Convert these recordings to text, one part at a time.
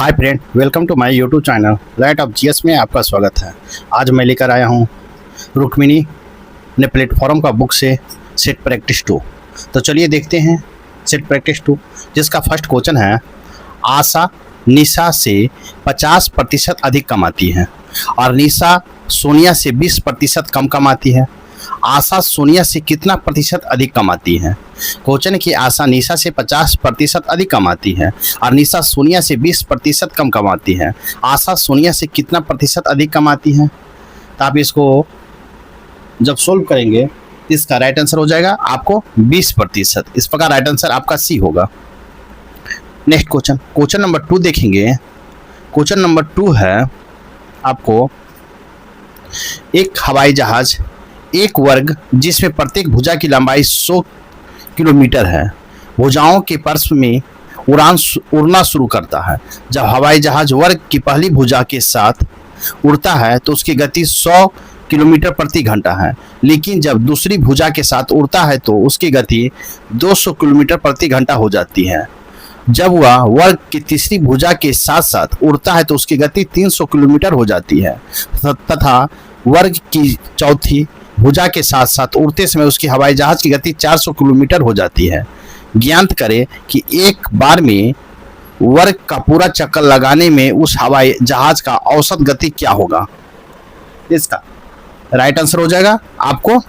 Hi friend, welcome to my YouTube channel light of GS में आपका स्वागत है। आज मैं लेकर आया हूँ रुक्मिणी ने प्लेटफॉर्म का बुक से सेट प्रैक्टिस 2। तो चलिए देखते हैं सेट प्रैक्टिस 2, जिसका फर्स्ट क्वेश्चन है, आशा निशा से 50% अधिक कमाती है और निशा सोनिया से 20% कम कमाती है। आशा सोनिया से कितना प्रतिशत अधिक कमाती है? क्वेश्चन की आशा निशा से 50% अधिक कमाती है और निशा सोनिया से 20% कम कमाती है। आशा सोनिया से कितना प्रतिशत अधिक कमाती है? तो आप इसको जब सोल्व करेंगे तो इसका राइट आंसर हो जाएगा आपको 20%। इस प्रकार राइट आंसर आपका सी होगा। नेक्स्ट क्वेश्चन नंबर 2 देखेंगे। क्वेश्चन नंबर 2 है आपको, एक हवाई जहाज एक वर्ग जिसमें प्रत्येक भुजा की लंबाई 100 किलोमीटर है, भुजाओं के पार्श्व में उड़ना शुरू करता है। जब हवाई जहाज वर्ग की पहली भुजा के साथ उड़ता है तो उसकी गति 100 किलोमीटर प्रति घंटा है, लेकिन जब दूसरी भुजा के साथ उड़ता है तो उसकी गति 200 किलोमीटर प्रति घंटा हो जाती है। जब वह वर्ग की तीसरी भुजा के साथ साथ उड़ता है तो उसकी गति 300 किलोमीटर हो जाती है तथा वर्ग की चौथी भुजा के साथ साथ उड़ते समय उसकी हवाई जहाज की गति 400 किलोमीटर हो जाती है। ज्ञात करें कि एक बार में वर्ग का पूरा चक्कर लगाने में उस हवाई जहाज का औसत गति क्या होगा? इसका राइट आंसर हो जाएगा आपको,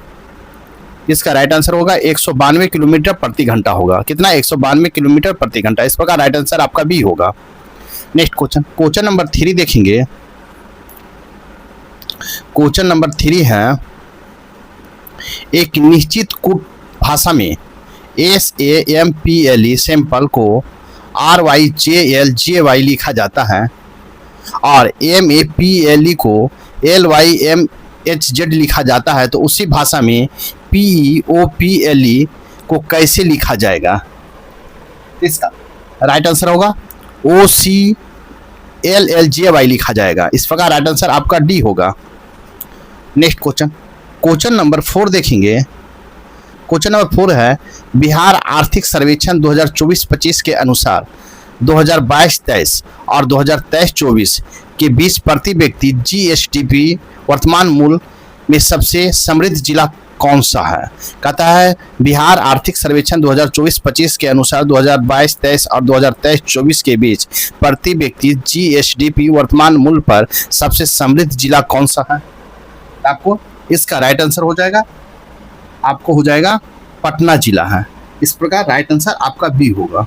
इसका राइट आंसर होगा 192 किलोमीटर प्रति घंटा होगा। कितना? 192 किलोमीटर प्रति घंटा। इस प्रकार राइट आंसर आपका बी होगा। नेक्स्ट क्वेश्चन नंबर 3 देखेंगे। क्वेश्चन नंबर 3 है, एक निश्चित कूट भाषा में SAMPLE सैंपल को RYJLJY लिखा जाता है और MAPLE को LYMHZ लिखा जाता है, तो उसी भाषा में PEOPLE को कैसे लिखा जाएगा? इसका राइट आंसर होगा OCLLJY लिखा जाएगा। इस प्रकार राइट आंसर आपका डी होगा। नेक्स्ट क्वेश्चन नंबर 4 देखेंगे। क्वेश्चन नंबर 4 है, बिहार आर्थिक सर्वेक्षण 2024-25 के अनुसार 2022-23 और 2023-24 के बीच प्रति व्यक्ति GSDP वर्तमान मूल्य में सबसे समृद्ध जिला कौन सा है? कहता है बिहार आर्थिक सर्वेक्षण 2024-25 के अनुसार 2022-23 और 2023-24 के बीच प्रति व्यक्ति GSDP वर्तमान मूल्य पर सबसे समृद्ध जिला कौन सा है? आपको इसका राइट आंसर हो जाएगा, आपको हो जाएगा पटना जिला है। इस प्रकार राइट आंसर आपका बी होगा।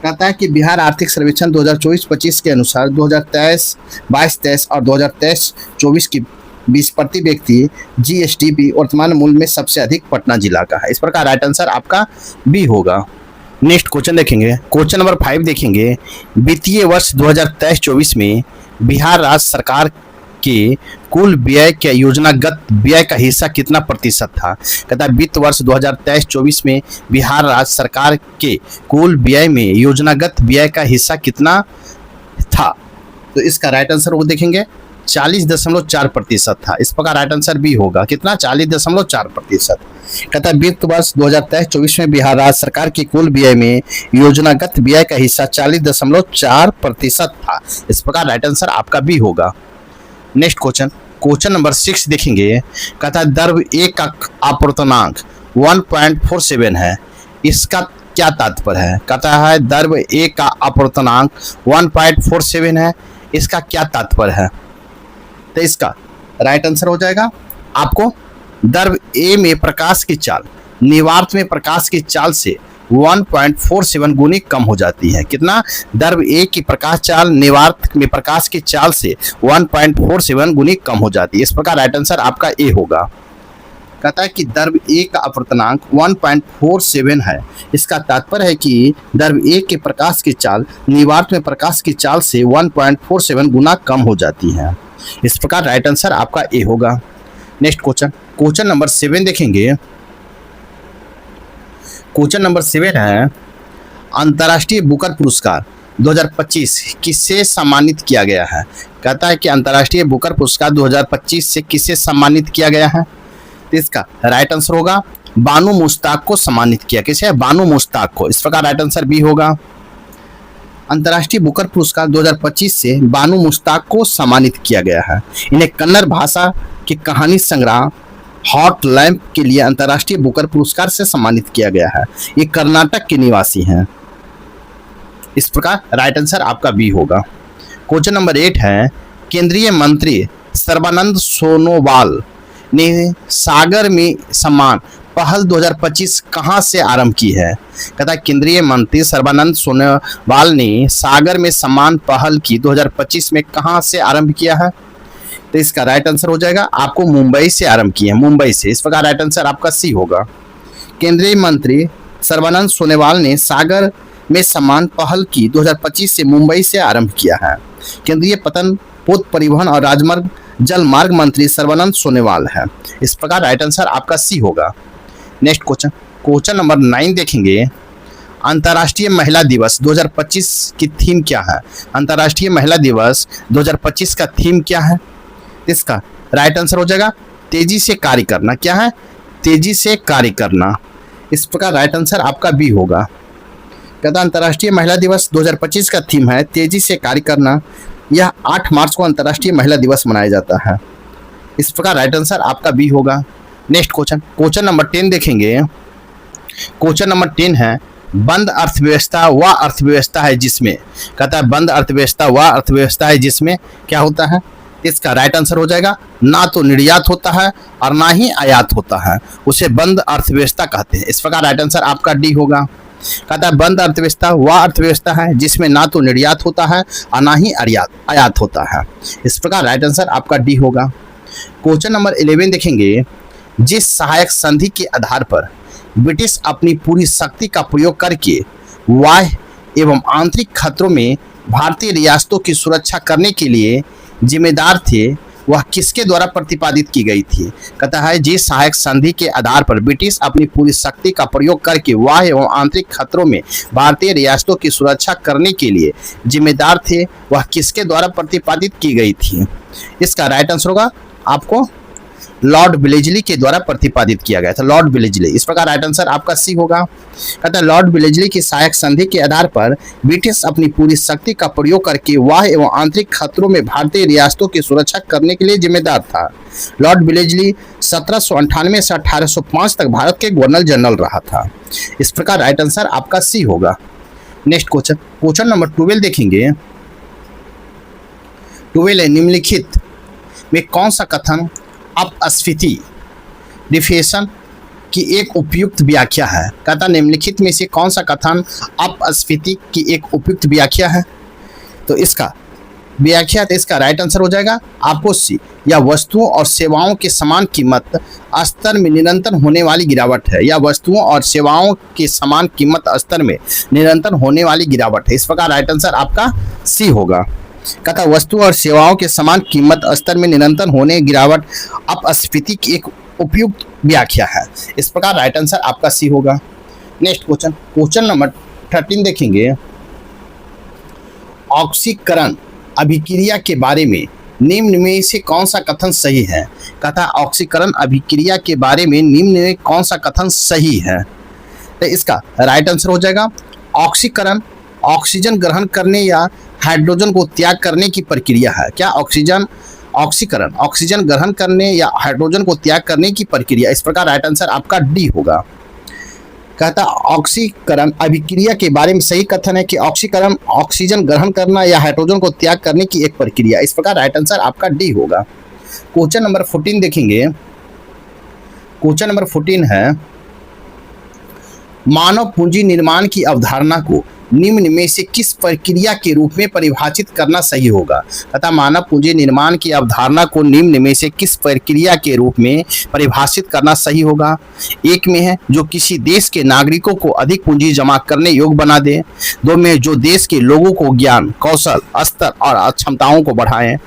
कहता है कि बिहार आर्थिक सर्वेक्षण 2024-25 के अनुसार 2022-23 और 2023-24 के बीच प्रति व्यक्ति GSDP वर्तमान मूल्य में सबसे अधिक पटना जिला का है। इस प्रकार राइट आंसर आपका बी होगा। नेक्स्ट क्वेश्चन देखेंगे। क्वेश्चन नंबर 5 देखेंगे। वित्तीय वर्ष 2023-24 में बिहार राज्य सरकार के कुल व्यय के योजनागत व्यय का हिस्सा कितना प्रतिशत था? कहता है वित्त वर्ष 2023-24 में बिहार राज्य सरकार के कुल व्यय में योजनागत व्यय का हिस्सा कितना था? तो इसका राइट आंसर वो देखेंगे 40.4% था। इस प्रकार राइट आंसर भी होगा। कितना? 40.4%। कहता है वित्त वर्ष 2023-24 में बिहार राज्य सरकार के कुल व्यय में योजनागत व्यय का हिस्सा 40.4% था। इस प्रकार राइट आंसर आपका भी होगा। नेक्स्ट क्वेश्चन नंबर 6 देखेंगे। कहता है द्रव A का अपवर्तनांक 1.47 है, इसका क्या तात्पर्य है? कहता है द्रव A का अपवर्तनांक 1.47 है, इसका क्या तात्पर्य है? तो इसका राइट आंसर हो जाएगा आपको, द्रव A में प्रकाश की चाल निर्वात में प्रकाश की चाल से 1.47 गुनी कम हो जाती है। कितना? द्रव A की प्रकाश चाल निर्वात में प्रकाश की चाल से 1.47 गुनी कम हो जाती है। इस प्रकार राइट आंसर आपका ए होगा। कहता है कि द्रव A का अपवर्तनांक 1.47 है, इसका तात्पर्य है कि द्रव A के प्रकाश की चाल निर्वात में प्रकाश की चाल से 1.47 गुना कम हो जाती है। इस प्रकार राइट आंसर आपका ए होगा। नेक्स्ट क्वेश्चन नंबर 7 देखेंगे। क्वेश्चन नंबर 7 है, अंतर्राष्ट्रीय बुकर पुरस्कार 2025 किससे सम्मानित किया गया है? कहता है कि अंतर्राष्ट्रीय बुकर पुरस्कार 2025 से किससे सम्मानित किया गया है? तो इसका राइट आंसर होगा बानू मुश्ताक को सम्मानित किया। किसे? बानू मुश्ताक को। इस प्रकार राइट आंसर बी होगा। अंतर्राष्ट्रीय बुकर पुरस्कार 2025 से बानू मुश्ताक को सम्मानित किया गया है। इन्हें कन्नड़ भाषा के कहानी संग्रह हॉट लैंप के लिए अंतर्राष्ट्रीय बुकर पुरस्कार से सम्मानित किया गया है। ये कर्नाटक के निवासी हैं। इस प्रकार राइट आंसर आपका बी होगा। क्वेश्चन नंबर 8 है, केंद्रीय मंत्री सर्बानंद सोनोवाल ने सागर में सम्मान पहल 2025 कहां से आरंभ की है? कहता है केंद्रीय मंत्री सर्बानंद सोनोवाल ने सागर में सम्मान पहल की 2025 में कहां से आरंभ किया है? तो इसका राइट आंसर हो जाएगा आपको मुंबई से आरंभ किया है, मुंबई से। इस प्रकार राइट आंसर आपका सी होगा। केंद्रीय मंत्री सर्बानंद सोनोवाल ने सागर में सम्मान पहल की 2025 से मुंबई से आरंभ किया है। केंद्रीय पतन पोत परिवहन और राजमार्ग जल मार्ग मंत्री सर्बानंद सोनोवाल है। इस प्रकार राइट आंसर आपका सी होगा। नेक्स्ट क्वेश्चन नंबर 9 देखेंगे। अंतर्राष्ट्रीय महिला दिवस 2025 की थीम क्या है? अंतर्राष्ट्रीय महिला दिवस 2025 का थीम क्या है? इसका राइट आंसर हो जाएगा तेजी से कार्य करना। क्या है? तेजी से कार्य करना। इस प्रकार राइट आंसर आपका बी होगा। कहता अंतर्राष्ट्रीय महिला दिवस 2025 का थीम है तेजी से कार्य करना। यह 8 मार्च को अंतर्राष्ट्रीय महिला दिवस मनाया जाता है। इस प्रकार राइट आंसर आपका बी होगा। नेक्स्ट क्वेश्चन नंबर 10 देखेंगे। क्वेश्चन नंबर 10 है, बंद अर्थव्यवस्था वह अर्थव्यवस्था है जिसमें, कहता है बंद अर्थव्यवस्था वह अर्थव्यवस्था है जिसमें क्या होता है? इसका राइट आंसर हो जाएगा ना तो निर्यात होता है और ना ही आयात होता है, उसे बंद अर्थव्यवस्था कहते हैं। इस प्रकार राइट आंसर आपका डी होगा। कहता है बंद अर्थव्यवस्था वह अर्थव्यवस्था है जिसमें ना तो निर्यात होता है और ना ही आयात होता है। इस प्रकार राइट आंसर आपका डी होगा। क्वेश्चन नंबर 11 देखेंगे। जिस सहायक संधि के आधार पर ब्रिटिश अपनी पूरी शक्ति का प्रयोग करके बाह्य एवं आंतरिक खतरों में भारतीय रियासतों की सुरक्षा करने के लिए जिम्मेदार थे, वह किसके द्वारा प्रतिपादित की गई थी? कहता है जिस सहायक संधि के आधार पर ब्रिटिश अपनी पूरी शक्ति का प्रयोग करके बाह्य एवं आंतरिक खतरों में भारतीय रियासतों की सुरक्षा करने के लिए जिम्मेदार थे, वह किसके द्वारा प्रतिपादित की गई थी? इसका राइट आंसर होगा आपको लॉर्ड विलेजली के द्वारा प्रतिपादित किया गया था, लॉर्ड विलेजली। इस प्रकार राइट आंसर आपका सी होगा। कहता है लॉर्ड विलेजली की सहायक संधि के आधार पर ब्रिटिश अपनी पूरी शक्ति का प्रयोग करके बाह्य एवं आंतरिक खतरों में भारतीय रियासतों की सुरक्षा करने के लिए जिम्मेदार था। लॉर्ड विलेजली 1798 से 1805 तक भारत के गवर्नर जनरल रहा था। इस प्रकार राइट आंसर आपका सी होगा। नेक्स्ट क्वेश्चन नंबर 12 देखेंगे। 12 है, निम्नलिखित में कौन सा कथन अपस्फीति डिफ्लेशन की एक उपयुक्त व्याख्या है? कहता निम्नलिखित में से कौन सा कथन अपस्फीति की एक उपयुक्त व्याख्या है? तो इसका व्याख्या तो इसका राइट आंसर हो जाएगा आपको सी, या वस्तुओं और सेवाओं के समान कीमत स्तर में निरंतर होने वाली गिरावट है, या वस्तुओं और सेवाओं के समान कीमत स्तर में निरंतर होने वाली गिरावट है। इस प्रकार राइट आंसर आपका सी होगा। कहता वस्तु और सेवाओं के समान कीमत स्तर में निरंतर होने गिरावट अपस्फीति की एक उपयुक्त व्याख्या है। इस प्रकार राइट आंसर आपका सी होगा। नेक्स्ट क्वेश्चन नंबर 13 देखेंगे। ऑक्सीकरण अभिक्रिया के बारे में निम्न में से कौन सा कथन सही है? कहता ऑक्सीकरण अभिक्रिया के बारे में निम्न में कौन सा कथन सही है? तो इसका राइट आंसर हो जाएगा ऑक्सीकरण ऑक्सीजन ग्रहण करने या हाइड्रोजन को त्याग करने की प्रक्रिया है। क्या? ऑक्सीकरण ऑक्सीजन ग्रहण करने या हाइड्रोजन को त्याग करने की प्रक्रिया। इस प्रकार राइट आंसर आपका डी होगा। कहता ऑक्सीकरण अभिक्रिया के बारे में सही कथन है कि ऑक्सीकरण ऑक्सीजन ग्रहण करना या हाइड्रोजन को त्याग करने की एक प्रक्रिया। इस प्रकार राइट आंसर आपका डी होगा। क्वेश्चन नंबर 14 देखेंगे। क्वेश्चन नंबर 14 है, मानव पूंजी निर्माण की अवधारणा को निम्न में से किस प्रक्रिया के रूप में परिभाषित करना सही होगा? तथा मानव पूंजी निर्माण की अवधारणा को निम्न में से किस प्रक्रिया के रूप में परिभाषित करना सही होगा? एक में है जो किसी देश के नागरिकों को अधिक पूंजी जमा करने योग्य बना दे। 2 में जो देश के लोगों को ज्ञान, कौशल, स्तर और क्षमताओं को बढ़ाएं।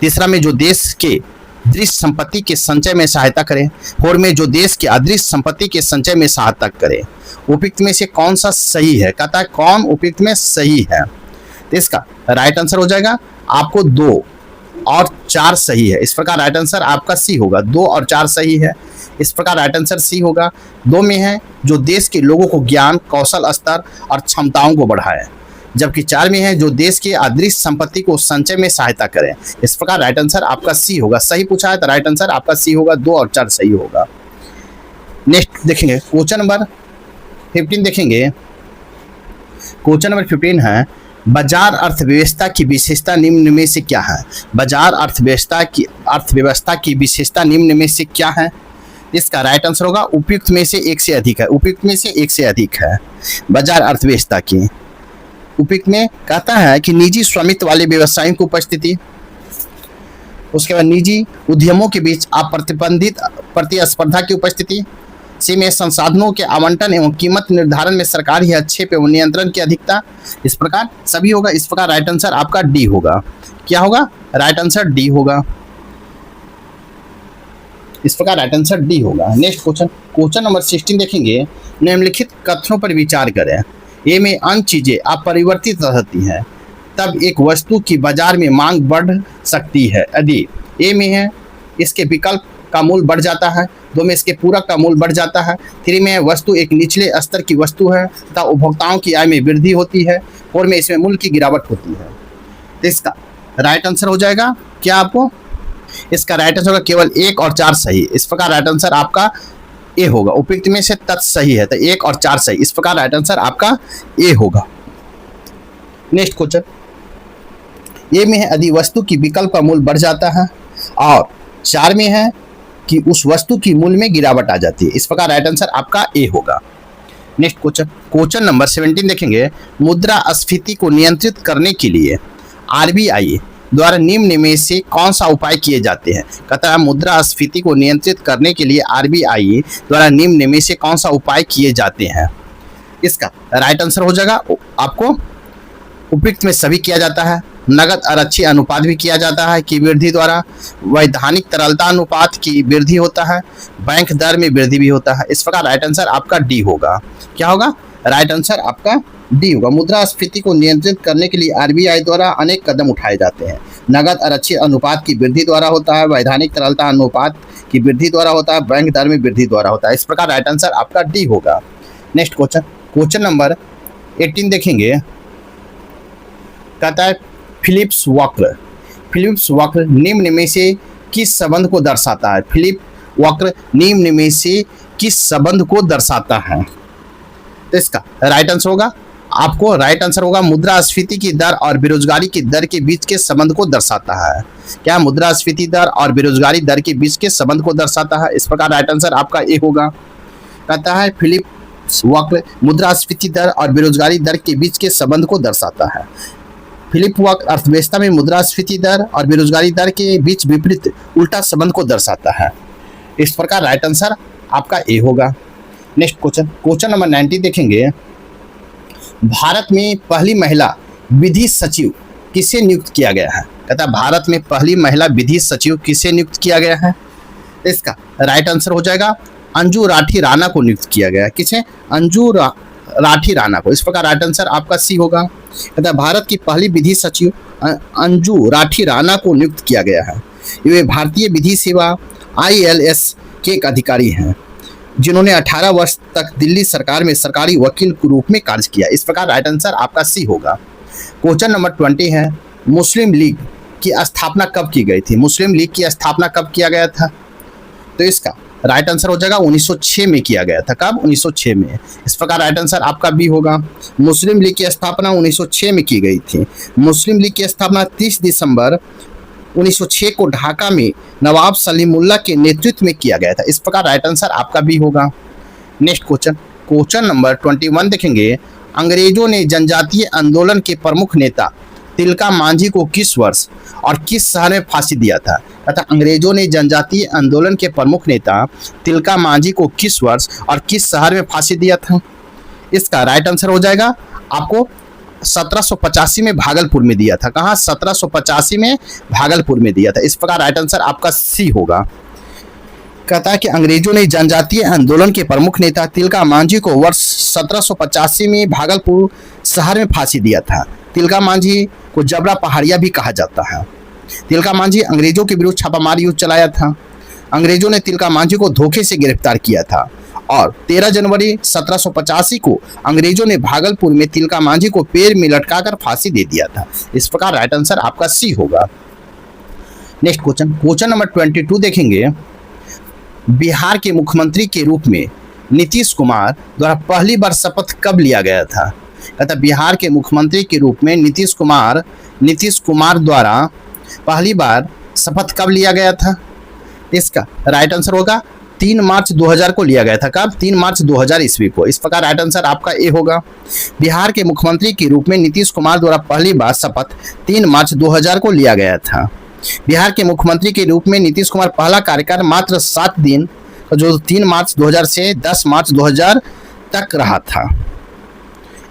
तीसरा में जो देश के दृश्य संपत्ति के संचय में सहायता करे। 4 में जो देश के अदृश्य संपत्ति के संचय में सहायता करे। उपयुक्त में से कौन सा सही है? कहता है कौन उपयुक्त में सही है? तो इसका राइट आंसर हो जाएगा आपको 2 और 4 सही है। इस प्रकार राइट आंसर आपका सी होगा। 2 और 4 सही है। इस प्रकार राइट आंसर सी होगा। 2 में है जो देश के लोगों को ज्ञान, कौशल, स्तर और क्षमताओं को बढ़ाए। जबकि 4 में है जो देश की अदृश्य संपत्ति को संचय में सहायता करें। इस प्रकार राइट आंसर आपका सी होगा। सही पूछा है तो राइट आंसर आपका सी होगा, 2 और 4 सही होगा। नेक्स्ट देखेंगे क्वेश्चन नंबर 15 देखेंगे। क्वेश्चन नंबर 15 है बाजार अर्थव्यवस्था की विशेषता निम्न में से क्या है? बाजार अर्थव्यवस्था की विशेषता निम्न में से क्या है? इसका राइट आंसर होगा उपयुक्त में से एक से अधिक है। उपयुक्त में से एक से अधिक है बाजार अर्थव्यवस्था की। उपयुक्त में कहता है कि निजी स्वामित्व वाले व्यवसायों की उपस्थिति, उसके बाद निजी उद्यमों के बीच अप्रतिबंधित प्रतिस्पर्धा की उपस्थिति, सी में संसाधनों के आवंटन एवं कीमत निर्धारण में सरकारी हस्तक्षेप एवं नियंत्रण की अधिकता। इस प्रकार सभी होगा। इस प्रकार राइट आंसर आपका डी होगा। क्या होगा? राइट आंसर डी होगा। इस प्रकार राइट आंसर डी होगा। नेक्स्ट क्वेश्चन नंबर 16 देखेंगे। निम्नलिखित कथनों पर विचार करें। ए में अन्य चीजें अपरिवर्तित रहती हैं तब एक वस्तु की बाजार में मांग बढ़ सकती है यदि ए में है इसके विकल्प का मूल्य बढ़ जाता है, 2 में इसके पूरक का मूल्य बढ़ जाता है, 3 में वस्तु एक निचले स्तर की वस्तु है तथा उपभोक्ताओं की आय में वृद्धि होती है, 4 में इसमें मूल्य की गिरावट होती है। तो इसका राइट आंसर हो जाएगा क्या आपको? इसका राइट आंसर होगा केवल 1 और 4 सही। इस प्रकार राइट आंसर आपका ए होगा। उपयुक्त में से तत् सही है तो 1 और 4 सही। इस प्रकार राइट आंसर आपका ए होगा। नेक्स्ट क्वेश्चन, ए में है यदि वस्तु की विकल्प का मूल्य बढ़ जाता है और 4 में है कि उस वस्तु की मूल्य में गिरावट आ जाती है। इस प्रकार राइट आंसर आपका ए होगा। नेक्स्ट क्वेश्चन नंबर 17 देखेंगे। मुद्रास्फीति को नियंत्रित करने के लिए आरबीआई द्वारा निम्न में से कौन सा उपाय किए जाते हैं? कहता है मुद्रास्फीति को नियंत्रित करने के लिए आरबीआई द्वारा निम्न में से कौन सा उपाय किए जाते हैं? इसका राइट आंसर हो जाएगा आपको उपयुक्त में सभी किया जाता है। नगद आरक्षी अनुपात भी किया जाता है की वृद्धि द्वारा, वैधानिक तरलता अनुपात की वृद्धि होता है, बैंक दर में वृद्धि भी होता है। इस प्रकार राइट आंसर आपका डी होगा। क्या होगा? राइट आंसर आपका डी होगा। मुद्रास्फीति को नियंत्रित करने के लिए आरबीआई द्वारा अनेक कदम उठाए जाते हैं। नगद आरक्षी अनुपात की वृद्धि द्वारा होता है, वैधानिक तरलता अनुपात की वृद्धि द्वारा होता है, बैंक दर में वृद्धि द्वारा होता है। इस प्रकार राइट आंसर आपका डी होगा। नेक्स्ट क्वेश्चन नंबर 18 देखेंगे। कहता है फिलिप्स वक्र निम्न में से किस संबंध को दर्शाता है? फिलिप वक्र निम्न में से किस संबंध को दर्शाता है? तो इसका राइट आंसर होगा आपको राइट आंसर होगा मुद्रास्फीति की दर और बेरोजगारी की दर के बीच के संबंध को दर्शाता है। क्या मुद्रास्फीति दर और बेरोजगारी दर के बीच के संबंध को दर्शाता है? इस प्रकार राइट आंसर आपका ए होगा। कहता है फिलिप्स वक्र मुद्रास्फीति दर और बेरोजगारी दर के बीच के संबंध को दर्शाता है। फिलिप वक्र अर्थव्यवस्था में मुद्रास्फीति दर और बेरोजगारी दर के बीच विपरीत उल्टा संबंध को दर्शाता है। इस प्रकार राइट आंसर आपका ए होगा। नेक्स्ट क्वेश्चन नंबर 19 देखेंगे। भारत में पहली महिला विधि सचिव किसे नियुक्त किया गया है? कहता है भारत में पहली महिला विधि सचिव किसे नियुक्त किया गया है? इसका राइट आंसर हो जाएगा अंजू राठी राणा को नियुक्त किया गया है। किसे? अंजू राठी राणा को। इस प्रकार राइट आंसर आपका सी होगा। कहता है भारत की पहली विधि सचिव अंजू राठी राणा को नियुक्त किया गया है। वे भारतीय विधि सेवा ILS के एक अधिकारी हैं जिन्होंने 18 वर्ष तक दिल्ली सरकार में सरकारी वकील के रूप में कार्य किया। इस प्रकार राइट आंसर आपका सी होगा। क्वेश्चन नंबर 20 है मुस्लिम लीग की स्थापना कब की गई थी? मुस्लिम लीग की स्थापना कब किया गया था? तो इसका राइट आंसर हो जाएगा 1906 में किया गया था। कब? 1906 में। इस प्रकार राइट आंसर आपका बी होगा। मुस्लिम लीग की स्थापना 1906 में की गई थी। मुस्लिम लीग की स्थापना 30 दिसंबर 1906 को ढाका में नवाब सलीमुल्लाह के नेतृत्व में किया गया था। इस प्रकार राइट आंसर आपका बी होगा। नेक्स्ट क्वेश्चन नंबर 21 देखेंगे। अंग्रेजों ने जनजातीय आंदोलन के प्रमुख नेता तिलका मांझी को किस वर्ष और किस शहर में फांसी दिया था? अतः अंग्रेजों ने जनजातीय आंदोलन के प्रमुख नेता तिलका मांझी को किस वर्ष और किस शहर में फांसी दिया था? इसका राइट आंसर हो जाएगा आपको 1785 में भागलपुर में दिया था। कहाँ? 1785 में भागलपुर में दिया था। इस प्रकार राइट आंसर आपका सी होगा। कहता है कि अंग्रेजों ने जनजातीय आंदोलन के प्रमुख नेता तिलका मांझी को वर्ष 1785 में भागलपुर शहर में फांसी दिया था। तिलका मांझी को जबरा पहाड़िया भी कहा जाता है। तिलका मांझी अंग्रेजों के विरुद्ध छापामार युद्ध चलाया था। अंग्रेजों ने तिलका मांझी को धोखे से गिरफ्तार किया था और 13 जनवरी 1785 को अंग्रेजों ने भागलपुर में तिलका मांझी को पेड़ में लटकाकर फांसी दे दिया था। इस प्रकार राइट आंसर आपका सी होगा। नेक्स्ट क्वेश्चन नंबर 22 देखेंगे। बिहार के मुख्यमंत्री के रूप में नीतीश कुमार द्वारा पहली बार शपथ कब लिया गया था? कहता बिहार के मुख्यमंत्री के रूप में नीतीश कुमार द्वारा पहली बार शपथ कब लिया गया था? इसका राइट आंसर होगा 3 मार्च 2000 को लिया गया था। कब? 3 मार्च 2000 ईस्वी को। इस प्रकार राइट आंसर आपका ए होगा। बिहार के मुख्यमंत्री के रूप में नीतीश कुमार द्वारा पहली बार शपथ 3 मार्च 2000 को लिया गया था। बिहार के मुख्यमंत्री के रूप में नीतीश कुमार पहला कार्यकाल मात्र 7 दिन, जो 3 मार्च 2000 से 10 मार्च 2000 तक रहा था।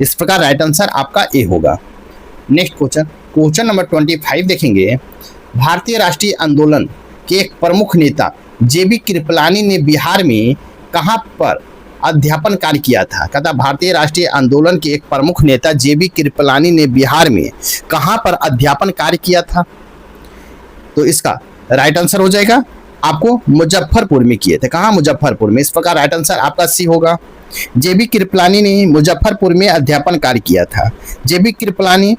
इस प्रकार राइट आंसर आपका ए होगा। नेक्स्ट क्वेश्चन नंबर 25 देखेंगे। भारतीय राष्ट्रीय आंदोलन के एक प्रमुख नेता जेबी कृपलानी ने बिहार में कहां पर अध्यापन कार्य किया था? कहता भारतीय राष्ट्रीय आंदोलन के एक प्रमुख नेता जेबी कृपलानी ने बिहार में कहां पर अध्यापन कार्य किया था? तो इसका राइट आंसर हो जाएगा आपको मुजफ्फरपुर में किए थे। कहां? मुजफ्फरपुर में। इस प्रकार राइट आंसर आपका सी होगा। जेबी कृपलानी ने मुजफ्फरपुर में अध्यापन कार्य किया था। जेबी कृपलानी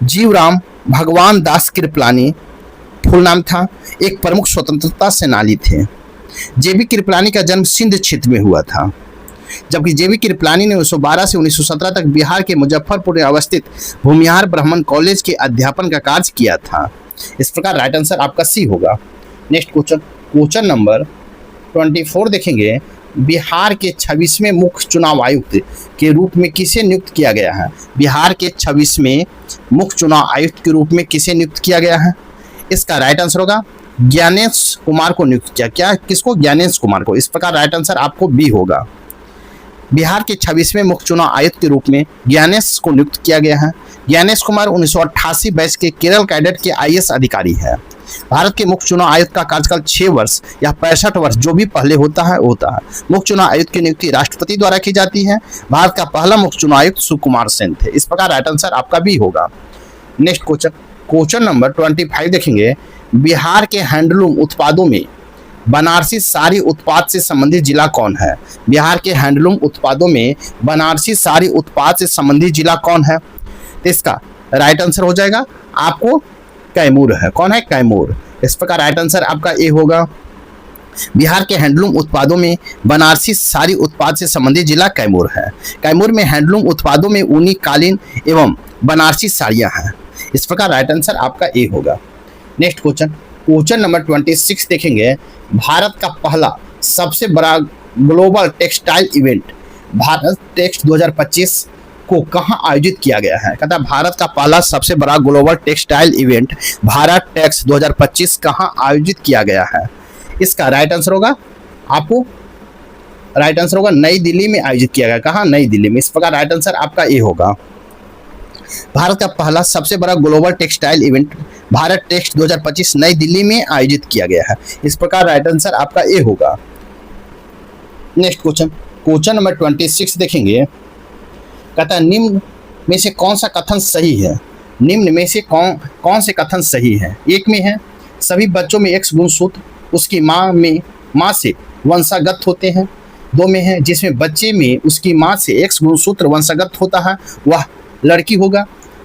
जीवराम भगवान दास कृपलानी फुल नाम था, एक प्रमुख स्वतंत्रता सेनानी थे। जेबी कृपलानी का जन्म सिंध क्षेत्र में हुआ था, जबकि जेबी कृपलानी ने 1912 से 1917 तक बिहार के मुजफ्फरपुर में अवस्थित भूमिहार ब्राह्मण कॉलेज के अध्यापन का कार्य किया था। इस प्रकार राइट आंसर आपका सी होगा। नेक्स्ट क्वेश्चन नंबर 24 देखेंगे। बिहार के 26वें मुख्य चुनाव आयुक्त के रूप में किसे नियुक्त किया गया है? बिहार के 26वें मुख्य चुनाव आयुक्त के रूप में किसे नियुक्त किया गया है? इसका राइट आंसर होगा ज्ञानेश कुमार को नियुक्त किया। क्या? किसको? ज्ञानेश कुमार को। इस प्रकार राइट आंसर आपको बी होगा। बिहार के 26वें मुख्य चुनाव आयुक्त के रूप में ज्ञानेश को नियुक्त किया गया है। ज्ञानेश कुमार 1988 बैच के केरल कैडेट के IAS अधिकारी है। भारत के मुख्य चुनाव आयुक्त का कार्यकाल 6 वर्ष या 65 वर्ष जो भी पहले होता है। मुख्य चुनाव आयुक्त की नियुक्ति राष्ट्रपति द्वारा की जाती है। भारत का पहला मुख्य चुनाव आयुक्त सुकुमार सेन थे। इस प्रकार राइट आंसर आपका भी होगा। नेक्स्ट क्वेश्चन नंबर 25 देखेंगे। बिहार के हैंडलूम उत्पादों में बनारसी साड़ी उत्पाद से संबंधित जिला कौन है? बिहार के हैंडलूम उत्पादों में बनारसी साड़ी उत्पाद से संबंधित जिला कौन है? इसका राइट आंसर हो जाएगा आपको कैमूर है। कौन है? कैमूर। इस प्रकार राइट आंसर आपका ए होगा। बिहार के हैंडलूम उत्पादों में बनारसी साड़ी उत्पाद से संबंधित जिला कैमूर है। कैमूर में हैंडलूम उत्पादों में ऊनी, कालीन एवं बनारसी साड़ियां हैं। इस प्रकार राइट आंसर आपका ए होगा। नेक्स्ट क्वेश्चन नंबर 26 देखेंगे। भारत का पहला सबसे बड़ा global textile event Bharat Tex 2025 को कहां आयोजित किया गया है? कहता भारत का पहला सबसे बड़ा global textile event Bharat Tex 2025 कहां आयोजित किया गया है? इसका राइट आंसर होगा आपको राइट आंसर होगा नई दिल्ली में आयोजित किया गया। कहां? नई दिल्ली में। इस प्रकार राइट आंसर आपका ए होगा। भारत का पहला सबसे बड़ा global textile event Bharat Tex 2025 New Delhi में आयोजित किया गया है। इस प्रकार राइट आंसर आपका ए होगा। नेक्स्ट क्वेश्चन नंबर 26 देखेंगे। कहता निम्न में से कौन सा कथन सही है? निम्न में से कौन से कथन सही है? एक में है सभी बच्चों में X गुणसूत्र उसकी माँ से वंशागत होते हैं। 2 में है जिसमें बच्चे में उसकी माँ से X गुणसूत्र वंशागत होता है वह लड़की होगा।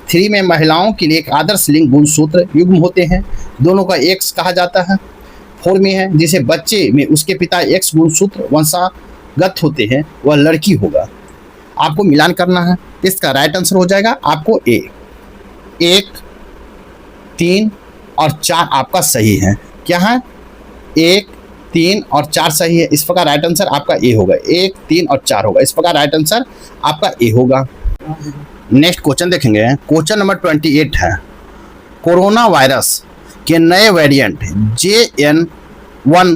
3 में महिलाओं के लिए एक आदर्श लिंग गुणसूत्र युग्म होते हैं, दोनों का X कहा जाता है। 4 में है जिसे बच्चे में उसके पिता X गुणसूत्र वंशागत होते हैं वह लड़की होगा। आपको मिलान करना है। इसका राइट आंसर हो जाएगा आपको ए। 1, 3 और 4 आपका सही है। क्या है? 1, 3 और 4 सही है। इस प्रकार राइट आंसर आपका ए होगा। 1, 3 और 4 होगा। इस प्रकार राइट आंसर आपका ए होगा। नेक्स्ट क्वेश्चन देखेंगे। क्वेश्चन नंबर 28 है। कोरोना वायरस के नए वेरिएंट JN1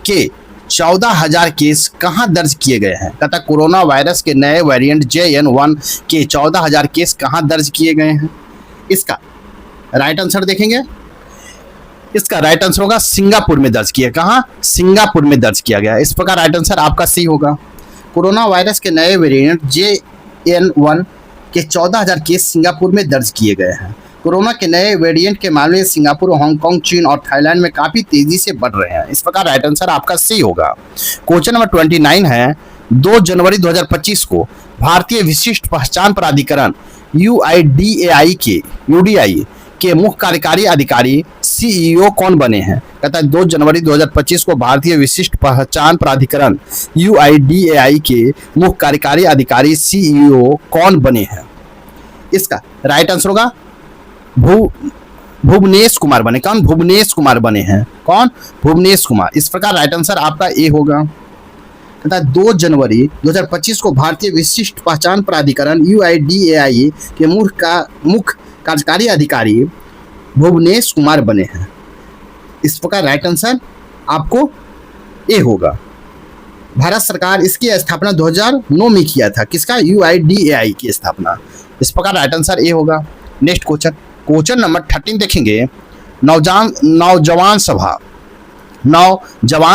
के 14,000 केस कहां दर्ज किए गए हैं? कहता कोरोना वायरस के नए वेरिएंट JN1 के 14,000 केस कहां दर्ज किए गए हैं? इसका राइट आंसर देखेंगे। इसका राइट आंसर होगा सिंगापुर में दर्ज किया। कहां? सिंगापुर में दर्ज किया गया। इस प्रकार राइट आंसर आपका सी होगा। कोरोना वायरस के नए वेरिएंट JN1 के 14,000 केस सिंगापुर में दर्ज किए गए हैं। कोरोना के नए वेरिएंट के मामले सिंगापुर, हांगकांग, चीन और थाईलैंड में काफी तेजी से बढ़ रहे हैं। इस प्रकार राइट आंसर आपका सी होगा। क्वेश्चन नंबर 29 है, 2 जनवरी 2025 को भारतीय विशिष्ट पहचान प्राधिकरण यूडीआई के मुख्य कार्यकारी अधिकारी सीईओ कौन बने हैं? कहता है 2 जनवरी 2025 को भारतीय विशिष्ट पहचान प्राधिकरण यूआईडीएआई के मुख्य कार्यकारी अधिकारी सीईओ कौन बने हैं? इसका राइट आंसर होगा भुवनेश कुमार बने। कौन? भुवनेश कुमार बने हैं। कौन? भुवनेश कुमार। इस प्रकार राइट आंसर आपका ए होगा। कहता है 2 जनवरी 2025 को भारतीय विशिष्ट पहचान प्राधिकरण यूआईडीएआई के मुख्य कार्यकारी अधिकारी भुवनेश कुमार बने हैं। इस प्रकार राइट आंसर आपको ए होगा। भारत सरकार इसकी स्थापना 2009 में किया था। किसका? यूआईडीएआई की स्थापना। इस प्रकार राइट आंसर ए होगा। नेक्स्ट क्वेश्चन नंबर 13 देखेंगे। नौजवान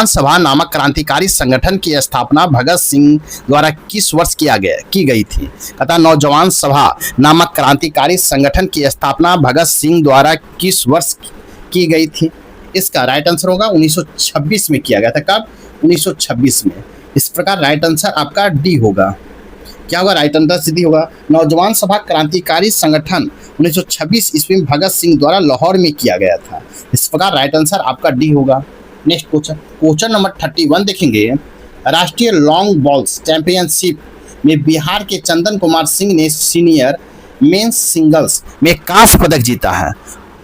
सभा नामक क्रांतिकारी संगठन की स्थापना भगत सिंह द्वारा किस वर्ष की गई थी? कहता नौजवान सभा नामक क्रांतिकारी संगठन की स्थापना भगत सिंह द्वारा किस वर्ष की गई थी? इसका राइट आंसर होगा 1926 में किया गया था। कब? 1926 में। इस प्रकार राइट आंसर आपका डी होगा। क्या होगा? राइट आंसर सीधी होगा। नौजवान सभा क्रांतिकारी संगठन 1926 ईस्वी में भगत सिंह द्वारा लाहौर में किया गया था। इस प्रकार राइट आंसर आपका डी होगा। नेक्स्ट क्वेश्चन नंबर 31 देखेंगे। राष्ट्रीय लॉन्ग बॉल्स चैंपियनशिप में बिहार के चंदन कुमार सिंह ने सीनियर मेंस सिंगल्स में कांस्य पदक जीता है।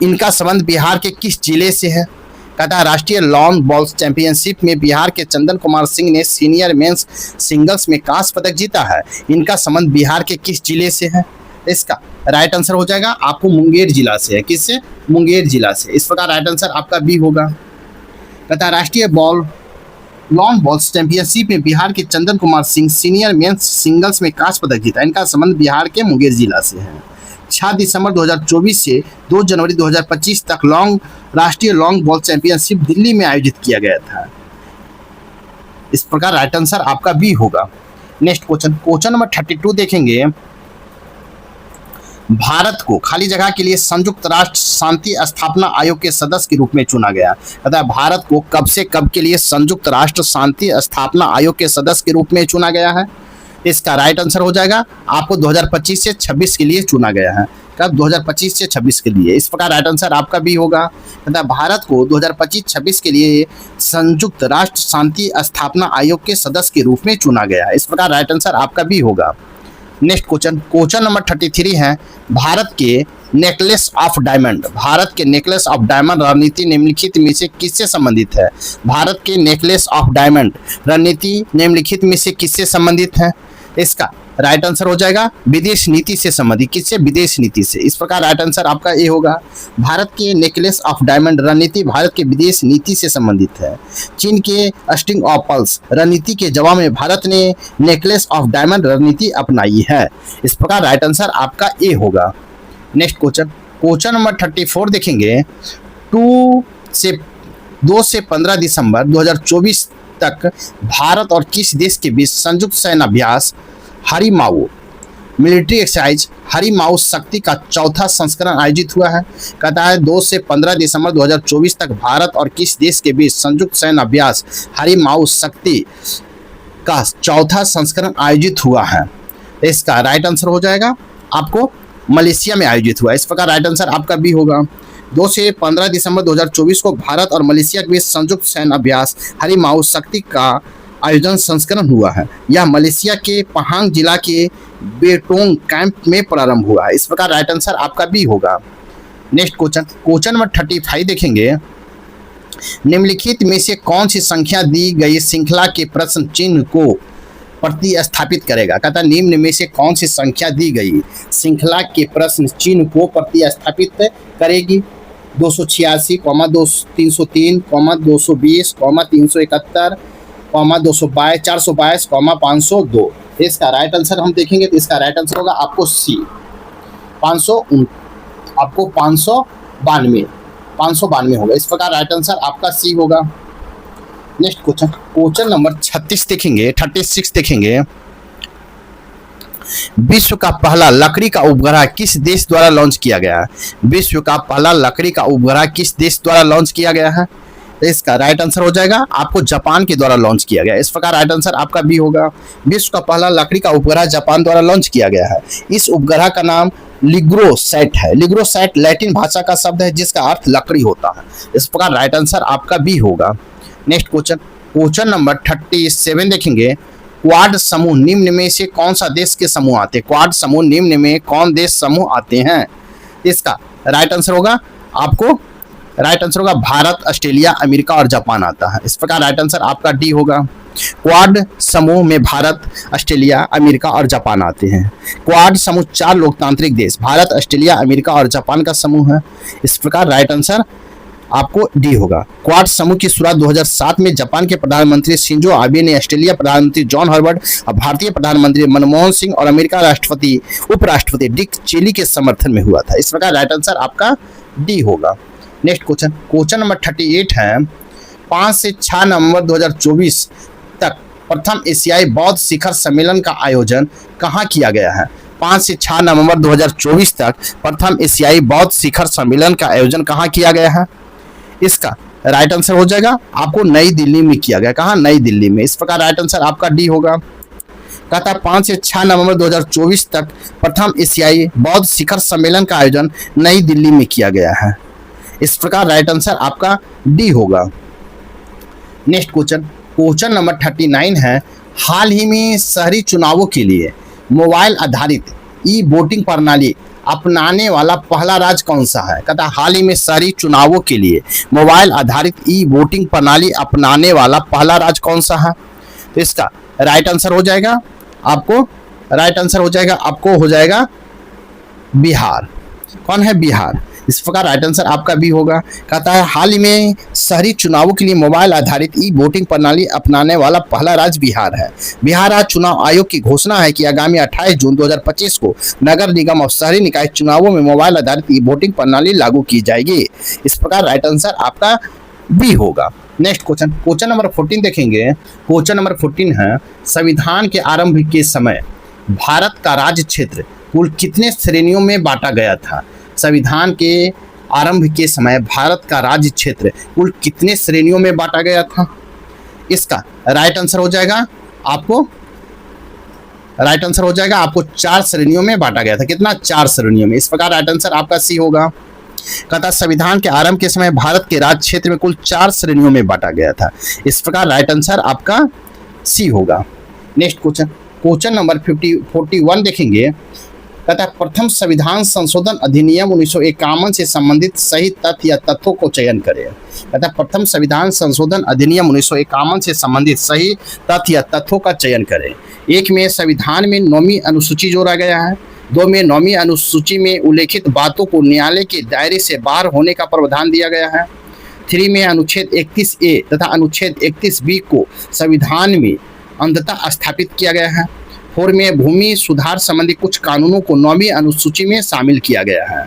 इनका संबंध बिहार के किस जिले से है? कहता है राष्ट्रीय लॉन्ग बॉल्स चैंपियनशिप में बिहार के चंदन कुमार सिंह ने सीनियर मेंस सिंगल्स में कांस्य पदक जीता है। इनका संबंध बिहार के किस जिले से है? इसका राइट आंसर हो जाएगा आपको मुंगेर जिला से है। किससे? मुंगेर जिला से। इस प्रकार राइट आंसर आपका बी होगा। कहता है राष्ट्रीय लॉन्ग बॉल्स चैंपियनशिप में बिहार के Chandan Kumar Singh senior men's singles में कांस्य पदक जीता। इनका संबंध बिहार के मुंगेर जिला से है। 6 दिसंबर 2024 से 2 जनवरी 2025 तक राष्ट्रीय लॉन्ग बॉल चैंपियनशिप दिल्ली में आयोजित किया गया था। इस प्रकार राइट आंसर आपका बी होगा। नेक्स्ट क्वेश्चन नंबर 32 देखेंगे। भारत को खाली जगह के लिए संयुक्त राष्ट्र शांति स्थापना आयोग के सदस्य के रूप में चुना गया। कहता है भारत को कब से कब के लिए संयुक्त राष्ट्र शांति स्थापना आयोग के सदस्य के रूप में चुना गया है? इसका राइट आंसर हो जाएगा आपको 2025 से 26 के लिए चुना गया है। कब? 2025 से 26 के लिए। इस प्रकार राइट आंसर आपका भी होगा। कहता है भारत को 2025-26 के लिए संयुक्त राष्ट्र शांति स्थापना आयोग के सदस्य के रूप में चुना गया है। इस प्रकार राइट आंसर आपका भी होगा। नेक्स्ट क्वेश्चन नंबर 33 है। भारत के नेकलेस ऑफ डायमंड रणनीति निम्नलिखित में से किससे संबंधित है? भारत के नेकलेस ऑफ डायमंड रणनीति निम्नलिखित में से किससे संबंधित है? इसका राइट आंसर हो जाएगा विदेश नीति से संबंधित। किससे? विदेश नीति से। इस प्रकार राइट आंसर आपका ए होगा। भारत के नेकलेस ऑफ डायमंड रणनीति भारत के विदेश नीति से संबंधित है। चीन के स्ट्रिंग ऑफ पर्ल्स रणनीति के जवाब में भारत ने नेकलेस ऑफ डायमंड रणनीति अपनाई है। इस प्रकार राइट आंसर आपका ए होगा। नेक्स्ट क्वेश्चन नंबर 34 देखेंगे। 2 से 15 दिसंबर 2024 तक भारत और किस देश के बीच संयुक्त सैन्य अभ्यास हरिमाऊ मिलिट्री एक्सरसाइज हरिमाऊ शक्ति का 4था संस्करण आयोजित हुआ है? कहता है 2 से 15 दिसंबर 2024 तक भारत और किस देश के बीच संयुक्त सैन्य अभ्यास हरिमाऊ शक्ति का 4था संस्करण आयोजित हुआ है? इसका राइट आंसर हो जाएगा आपको मलेशिया में आयोजित हुआ। इस प्रकार राइट आंसर आपका भी होगा। 2 से 15 दिसंबर 2024 को भारत और मलेशिया के बीच संयुक्त सैन्य अभ्यास हरिमाऊ शक्ति का आयोजन संस्करण हुआ है। यह मलेशिया के पहांग जिला के बेटोंग कैंप में प्रारंभ हुआ है। इस प्रकार राइट आंसर आपका भी होगा। नेक्स्ट क्वेश्चन नंबर 35 देखेंगे। निम्नलिखित में से कौन सी संख्या दी गई श्रृंखला के प्रश्न चिन्ह को प्रतिस्थापित करेगा? कहता है निम्न में से कौन सी संख्या दी गई श्रृंखला के प्रश्न चिन्ह को प्रतिस्थापित करेगी? 286, 303, 220, 371, 222, 422, 502। इसका राइट आंसर हम देखेंगे तो इसका राइट आंसर होगा आपको सी 592 होगा। इस प्रकार राइट आंसर आपका सी होगा। नेक्स्ट क्वेश्चन नंबर 36 देखेंगे। विश्व का पहला लकड़ी का उपग्रह किस देश द्वारा लॉन्च किया गया है? विश्व का पहला लकड़ी का उपग्रह किस देश द्वारा लॉन्च किया गया है? तो इसका राइट आंसर हो जाएगा आपको जापान के द्वारा लॉन्च किया गया। इस प्रकार राइट आंसर आपका बी होगा। विश्व का पहला लकड़ी का उपग्रह जापान द्वारा लॉन्च किया गया है। इस उपग्रह का नाम लिग्रोसैट है। लिग्रोसैट लैटिन भाषा का शब्द है जिसका अर्थ लकड़ी होता है। इस प्रकार राइट आंसर आपका बी होगा। नेक्स्ट क्वेश्चन, क्वेश्चन नंबर 37 देखेंगे। क्वाड समूह निम्न में से कौन सा देश के समूह आते हैं? क्वाड समूह निम्न में कौन देश समूह आते हैं? इसका राइट आंसर होगा आपको राइट आंसर होगा भारत, ऑस्ट्रेलिया, अमेरिका और जापान आता है। इस प्रकार राइट आंसर आपका डी होगा। क्वाड समूह में भारत, ऑस्ट्रेलिया, अमेरिका और जापान आते हैं। क्वाड समूह 4 लोकतांत्रिक देश भारत, ऑस्ट्रेलिया, अमेरिका और जापान का समूह है। इस प्रकार राइट आंसर आपको डी होगा। क्वाड समूह की शुरुआत 2007 में जापान के प्रधानमंत्री शिंजो आबे ने, ऑस्ट्रेलिया प्रधानमंत्री जॉन हॉवर्ड और भारतीय प्रधानमंत्री मनमोहन सिंह और अमेरिका राष्ट्रपति उपराष्ट्रपति डिक चेनी के समर्थन में हुआ था। इस प्रकार राइट आंसर आपका डी होगा। नेक्स्ट क्वेश्चन, क्वेश्चन नंबर 38 है। 5 से 6 नवंबर 2024 तक प्रथम एशियाई बौद्ध शिखर सम्मेलन का आयोजन कहाँ किया गया है? 5 से 6 नवंबर 2024 तक प्रथम एशियाई बौद्ध शिखर सम्मेलन का आयोजन कहाँ किया गया है? इसका राइट आंसर हो जाएगा आपको नई दिल्ली में किया गया। कहाँ? नई दिल्ली में। इस प्रकार राइट आंसर आपका डी होगा। कहता है 5 से 6 नवंबर 2024 तक प्रथम एशियाई बौद्ध शिखर सम्मेलन का आयोजन नई दिल्ली में किया गया है। इस प्रकार राइट आंसर आपका डी होगा। नेक्स्ट क्वेश्चन, क्वेश्चन नंबर 39 है। हाल ही में शहरी चुनावों के लिए मोबाइल आधारित ई वोटिंग प्रणाली अपनाने वाला पहला राज्य कौन सा है? कहता है हाल ही में शहरी चुनावों के लिए मोबाइल आधारित ई वोटिंग प्रणाली अपनाने वाला पहला राज्य कौन सा है? तो इसका राइट आंसर हो जाएगा आपको हो जाएगा बिहार। कौन है? बिहार। इस प्रकार राइट आंसर आपका भी होगा। कहता है हाल ही में शहरी चुनावों के लिए मोबाइल आधारित ई वोटिंग प्रणाली अपनाने वाला पहला राज्य बिहार है। बिहार राज्य चुनाव आयोग की घोषणा है कि आगामी 28 जून 2025 को नगर निगम और शहरी निकाय चुनावों में मोबाइल आधारित ई वोटिंग प्रणाली लागू की जाएगी। इस प्रकार राइट आंसर आपका बी होगा। नेक्स्ट क्वेश्चन, क्वेश्चन नंबर 14 देखेंगे। क्वेश्चन नंबर 14 है। संविधान के आरंभ के समय भारत का राज्य क्षेत्र कुल कितने श्रेणियों में बांटा गया था? संविधान के आरंभ के समय भारत का राज्य क्षेत्र कुल कितने श्रेणियों में बांटा गया था? इसका राइट आंसर हो जाएगा आपको 4 श्रेणियों में बांटा गया था। कितना? 4 श्रेणियों में। इस प्रकार राइट आंसर आपका सी होगा। कहता संविधान के आरंभ के समय भारत के राज्य क्षेत्र में कुल 4 श्रेणियों में बांटा गया था। इस प्रकार राइट आंसर आपका सी होगा। नेक्स्ट क्वेश्चन, क्वेश्चन नंबर 41 देखेंगे। कहता है प्रथम संविधान संशोधन अधिनियम 1951 से संबंधित सही तथ्य या तथ्यों को चयन करें। कहता है प्रथम संविधान संशोधन अधिनियम 1951 से संबंधित सही तथ्य या तथ्यों का चयन करें। 1 में संविधान में 9वीं अनुसूची जोड़ा गया है। 2 में 9वीं अनुसूची में उल्लेखित बातों को न्यायालय के दायरे से बाहर होने का प्रावधान दिया गया है। 3 में अनुच्छेद 31A तथा अनुच्छेद 31B को संविधान में अंततः स्थापित किया गया है। 4 में भूमि सुधार संबंधी कुछ कानूनों को 9वीं अनुसूची में शामिल किया गया है।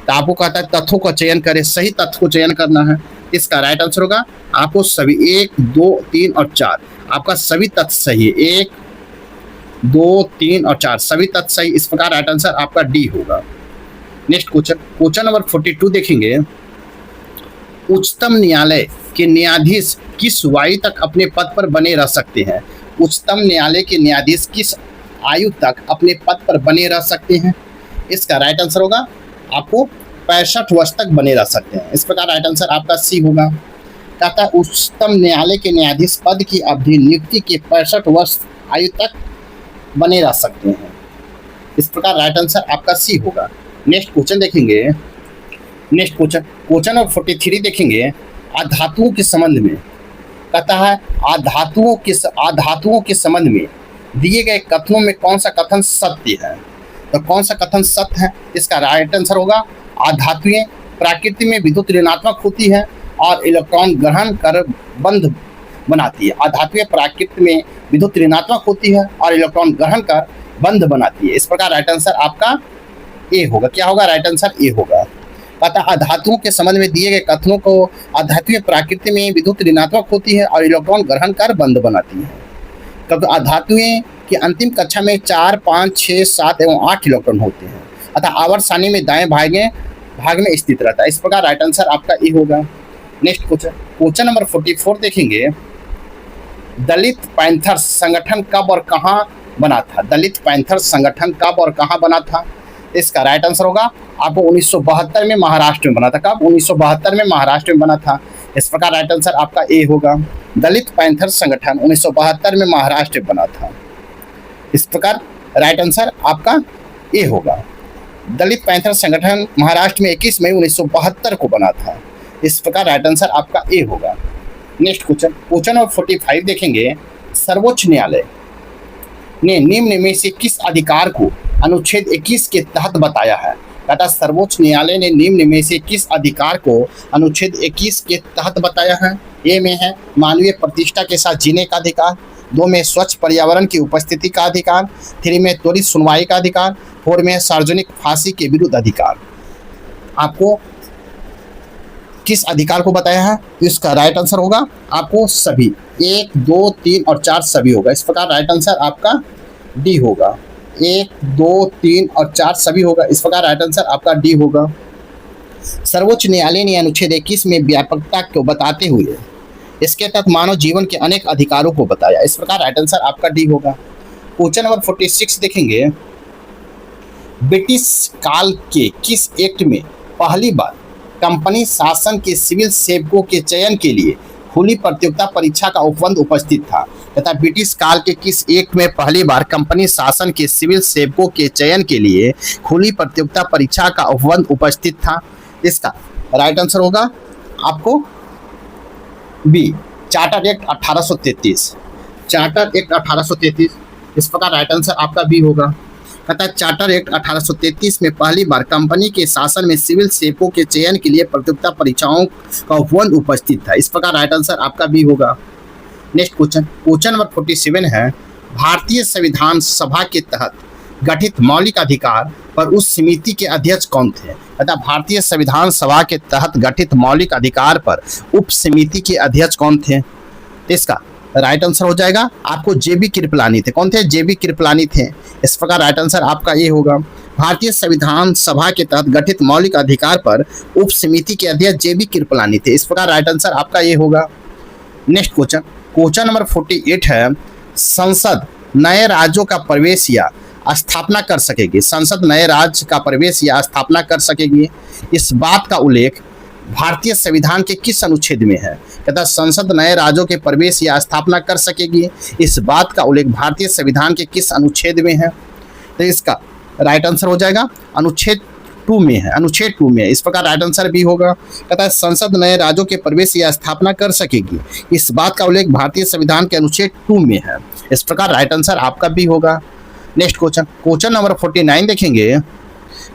तो आपको कहता है तथ्यों का चयन करें, सही तथ्य को चयन करना है। इसका राइट आंसर होगा आपको सभी 1, 2, 3 और 4 आपका सभी तथ्य सही है। 1, 2, 3 और 4 सभी तथ्य सही। इस प्रकार राइट आंसर आपका डी होगा। नेक्स्ट क्वेश्चन, क्वेश्चन नंबर 42 देखेंगे। उच्चतम न्यायालय के न्यायाधीश किस आयु तक अपने पद पर बने रह सकते हैं? उच्चतम न्यायालय के न्यायाधीश किस आयु तक अपने पद पर बने रह सकते हैं? इसका राइट आंसर होगा आपको 65 वर्ष तक बने रह सकते हैं। इस प्रकार राइट आंसर आपका सी होगा। कहता है उच्चतम न्यायालय के न्यायाधीश पद की अवधि नियुक्ति के 65 वर्ष आयु तक बने रह सकते हैं। इस प्रकार राइट आंसर आपका सी होगा। नेक्स्ट क्वेश्चन देखेंगे। नेक्स्ट क्वेश्चन, क्वेश्चन नंबर 43 देखेंगे। अधातुओं के संबंध में कहता है अधातुओं के संबंध में दिए गए कथनों में कौन सा कथन सत्य है? तो कौन सा कथन सत्य है? इसका राइट आंसर होगा अधातुएं प्रकृति में विद्युत ऋणात्मक होती है और इलेक्ट्रॉन ग्रहण कर बंध बनाती है। अधातुएं प्रकृति में विद्युत ऋणात्मक होती है और इलेक्ट्रॉन ग्रहण कर बंध बनाती है। इस प्रकार राइट आंसर आपका ए होगा। क्या होगा? राइट आंसर ए होगा। पता अधातुओं के संबंध में दिए गए कथनों को अधातुएं प्रकृति में विद्युत ऋणात्मक होती है और इलेक्ट्रॉन ग्रहण कर बंध बनाती है। तब अधातुएं कि अंतिम कक्षा में 4, 5, 6, 7 एवं 8 इलेक्ट्रॉन होते हैं अतः आवर्त सारणी में दाएं भाग में स्थित रहता है। इस प्रकार राइट आंसर आपका ए होगा। नेक्स्ट क्वेश्चन नंबर 44 देखेंगे। दलित पैंथर्स संगठन कब और कहां बना था? दलित पैंथर्स संगठन कब और कहां बना था? इसका राइट आंसर होगा आपको 1972 में महाराष्ट्र में बना था। कब? 1972 में महाराष्ट्र में बना था। इस प्रकार राइट आंसर आपका ए होगा। दलित पैंथर्स संगठन 1972 में महाराष्ट्र में बना था। इस प्रकार राइट आंसर आपका ए होगा। दलित पैंथर संगठन महाराष्ट्र में 21 मई 1972 को बना था। इस प्रकार राइट आंसर आपका ए होगा। नेक्स्ट क्वेश्चन नंबर 45 देखेंगे। सर्वोच्च न्यायालय ने निम्न में से किस अधिकार को अनुच्छेद 21 के तहत बताया है? कहता सर्वोच्च न्यायालय ने निम्न में से किस अधिकार को अनुच्छेद 21 के तहत बताया है? ए में है मानवीय प्रतिष्ठा के साथ जीने का अधिकार, 2 में स्वच्छ पर्यावरण की उपस्थिति का अधिकार, 3 में त्वरित सुनवाई का अधिकार, 4 में सार्वजनिक फांसी के विरुद्ध अधिकार। आपको किस अधिकार को बताया है? इसका राइट आंसर होगा आपको सभी 1, 2, 3 और 4 सभी होगा। इस प्रकार राइट आंसर आपका डी होगा। 1, 2, 3 और 4 सभी होगा। इस प्रकार राइट आंसर आपका डी होगा। सर्वोच्च न्यायालय ने अनुच्छेद 21 में व्यापकता को बताते हुए इसके तहत मानव जीवन के अनेक अधिकारों को बताया। इस प्रकार राइट आंसर आपका डी होगा। क्वेश्चन नंबर 46 देखेंगे। ब्रिटिश काल के किस एक्ट में पहली बार कंपनी शासन के सिविल सेवकों के चयन के लिए खुली प्रतियोगिता परीक्षा का उपबंध उपस्थित था? तथा ब्रिटिश काल के किस एक्ट में पहली बार कंपनी शासन के सिविल सेवकों के चयन के लिए खुली प्रतियोगिता परीक्षा का उपबंध उपस्थित था? इसका राइट आंसर होगा आपको B, Charter Act 1833। Charter Act 1833। इस प्रकार राइट आंसर आपका बी होगा। कहता है चार्टर एक्ट 1833 में पहली बार कंपनी के शासन में सिविल सेवकों के चयन के लिए प्रतियोगिता परीक्षाओं का उपबंध उपस्थित था। इस प्रकार राइट आंसर आपका बी होगा। नेक्स्ट क्वेश्चन नंबर 47 है। भारतीय संविधान सभा के तहत गठित मौलिक अधिकार पर उस समिति के अध्यक्ष कौन थे? अतः भारतीय संविधान सभा के तहत गठित मौलिक अधिकार पर उप समिति के अध्यक्ष कौन थे? इसका राइट आंसर हो जाएगा आपको जेबी कृपलानी थे। कौन थे? जेबी कृपलानी थे। इस प्रकार राइट आंसर आपका ये होगा। भारतीय संविधान सभा के तहत गठित मौलिक अधिकार पर उप समिति के अध्यक्ष जेबी कृपलानी थे। इस प्रकार राइट आंसर आपका ये होगा। नेक्स्ट क्वेश्चन नंबर 48 है। संसद नए राज्यों का प्रवेश या स्थापना कर सकेगी। संसद नए राज्य का प्रवेश या स्थापना कर सकेगी। इस बात का उल्लेख भारतीय संविधान के किस अनुच्छेद में है? कहता संसद नए राज्यों के प्रवेश या स्थापना कर सकेगी। इस बात का उल्लेख भारतीय संविधान के किस अनुच्छेद में है? तो इसका राइट आंसर हो जाएगा अनुच्छेद 2 में है। अनुच्छेद 2 में है। इस प्रकार राइट आंसर भी होगा। कहता है संसद नए राज्यों के प्रवेश या स्थापना कर सकेगी। इस बात का उल्लेख भारतीय संविधान के अनुच्छेद 2 में है। इस प्रकार राइट आंसर आपका भी होगा। नेक्स्ट क्वेश्चन नंबर 49 देखेंगे।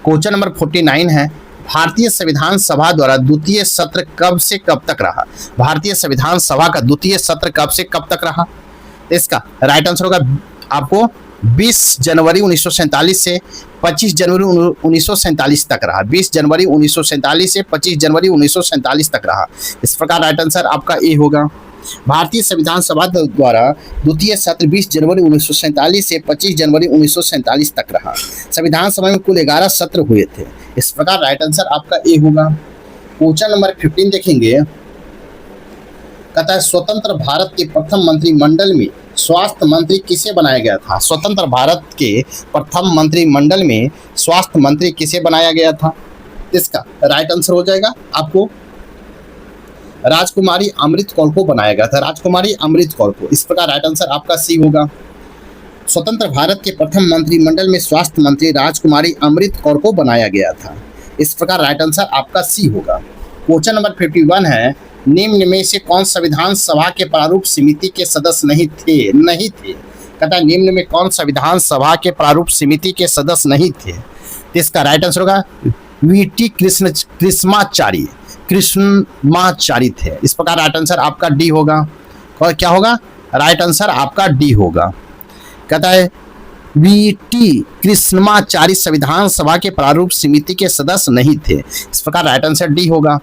क्वेश्चन नंबर 49 है। भारतीय संविधान सभा द्वारा द्वितीय सत्र कब से कब तक रहा? भारतीय संविधान सभा का द्वितीय सत्र कब से कब तक रहा? इसका राइट आंसर होगा आपको 20 जनवरी 1947 से 25 जनवरी 1947 तक रहा। 20 जनवरी 1947 से 25 जनवरी 1947 तक रहा। इस प्रकार राइट आंसर आपका ए होगा। भारतीय संविधान सभा द्वारा द्वितीय सत्र 20 जनवरी 1947 से 25 जनवरी 1947 तक रहा। संविधान सभा में कुल 11 सत्र हुए थे। इस प्रकार राइट आंसर आपका ए होगा। क्वेश्चन नंबर 15 देखेंगे। कहता है स्वतंत्र भारत के प्रथम मंत्रिमंडल में स्वास्थ्य मंत्री किसे बनाया गया था? स्वतंत्र भारत के प्रथम मंत्रिमंडल में स्वास्थ्य मंत्री किसे बनाया गया था? इसका राइट आंसर हो जाएगा आपको राजकुमारी अमृत कौर को बनाया गया था। राजकुमारी अमृत कौर को। इस प्रकार राइट आंसर आपका सी होगा। स्वतंत्र भारत के प्रथम मंत्रिमंडल में स्वास्थ्य मंत्री राजकुमारी अमृत कौर को बनाया गया था। इस प्रकार राइट आंसर आपका सी होगा। क्वेश्चन नंबर 51 है। निम्न में से कौन संविधान सभा के प्रारूप समिति के सदस्य नहीं थे? कहता है निम्न में कौन संविधान सभा के प्रारूप समिति के सदस्य नहीं थे? इसका राइट आंसर होगा वीटी कृष्णमाचारी थे। इस प्रकार राइट आंसर आपका डी होगा। और क्या होगा? राइट आंसर आपका डी होगा। कहता है वीटी कृष्णमाचारी संविधान सभा के प्रारूप समिति के सदस्य नहीं थे। इस प्रकार राइट आंसर डी होगा।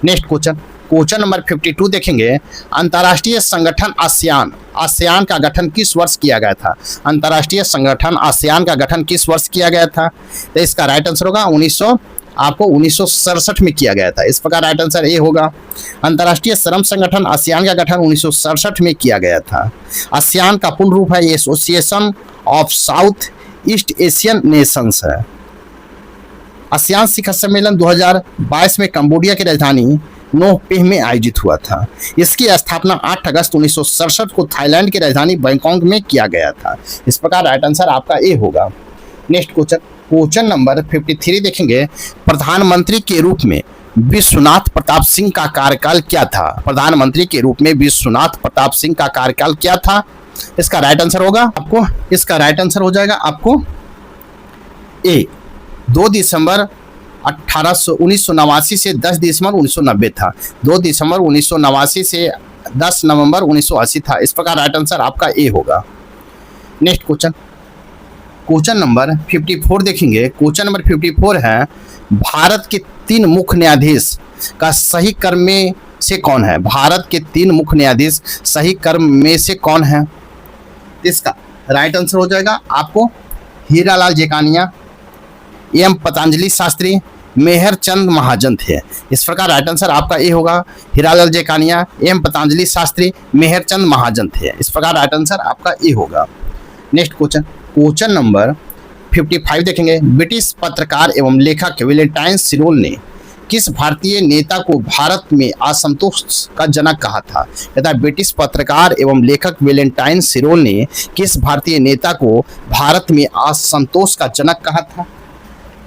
नेक्स्ट क्वेश्चन, क्वेश्चन नंबर 52 देखेंगे। अंतर्राष्ट्रीय संगठन आसियान, आसियान का गठन किस वर्ष किया गया था? अंतर्राष्ट्रीय संगठन आसियान का गठन किस वर्ष किया गया था? तो इसका राइट आंसर होगा 1967 में किया गया था। इस प्रकार राइट आंसर ए होगा। अंतर्राष्ट्रीय श्रम संगठन आसियान का गठन 1967 में किया गया था। आसियान का पूर्ण रूप है association of south east Asian Nations है। आसियान शिखर सम्मेलन 2022 में कंबोडिया की राजधानी नोह पेह में आयोजित हुआ था। इसकी स्थापना 8 अगस्त 1967 को थाईलैंड की राजधानी बैंकॉक में किया गया था। इस प्रकार राइट आंसर आपका ए होगा। नेक्स्ट क्वेश्चन, क्वेश्चन नंबर 53 देखेंगे। प्रधानमंत्री के रूप में विश्वनाथ प्रताप सिंह का कार्यकाल क्या था? प्रधानमंत्री के रूप में विश्वनाथ प्रताप सिंह का कार्यकाल क्या था? इसका राइट आंसर होगा आपको, इसका राइट आंसर हो जाएगा आपको ए, 2 दिसंबर 1989 से 10 दिसंबर 1990 था। 2 दिसंबर 1989 से 10 नवंबर 1980 था। इस प्रकार राइट आंसर आपका ए होगा। नेक्स्ट क्वेश्चन, क्वेश्चन नंबर 54 देखेंगे। क्वेश्चन नंबर 54 है, भारत के 3 मुख्य न्यायाधीश का सही क्रम में से कौन है? भारत के 3 मुख्य न्यायाधीश सही क्रम में से कौन है? इसका राइट आंसर हो जाएगा आपको हीरालाल जेकानिया, एम पतंजलि शास्त्री, मेहर चंद महाजन थे। इस प्रकार राइट आंसर आपका ए होगा। हीरालाल जेकानिया, एम पतंजलि शास्त्री, मेहर चंद महाजन थे। इस प्रकार राइट आंसर आपका ए होगा। नेक्स्ट क्वेश्चन, क्वेश्चन नंबर 55 देखेंगे। ब्रिटिश पत्रकार एवं लेखक वैलेंटाइन सिरोल ने किस भारतीय नेता को भारत में असंतोष का जनक कहा था? कहता है ब्रिटिश पत्रकार एवं लेखक वैलेंटाइन सिरोल ने किस भारतीय नेता को भारत में असंतोष का जनक कहा था?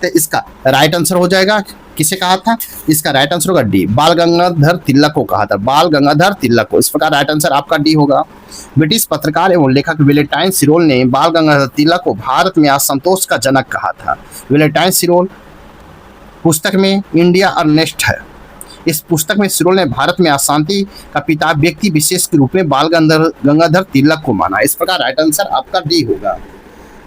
तो इसका राइट आंसर हो जाएगा, किसे कहा था? इसका राइट आंसर होगा डी, बाल गंगाधर तिलक को कहा था। बाल गंगाधर तिलक को। इस प्रकार राइट आंसर आपका डी होगा। ब्रिटिश पत्रकार एवं लेखक वैलेंटाइन सिरोल ने बाल गंगाधर तिलक को भारत में असंतोष का जनक कहा था। वैलेंटाइन सिरोल पुस्तक में इंडिया अर्नेस्ट है। इस पुस्तक में सिरोल ने भारत में अशांति का पिता व्यक्ति विशेष के रूप में बाल गंगाधर तिलक को माना। इस प्रकार राइट आंसर आपका डी होगा।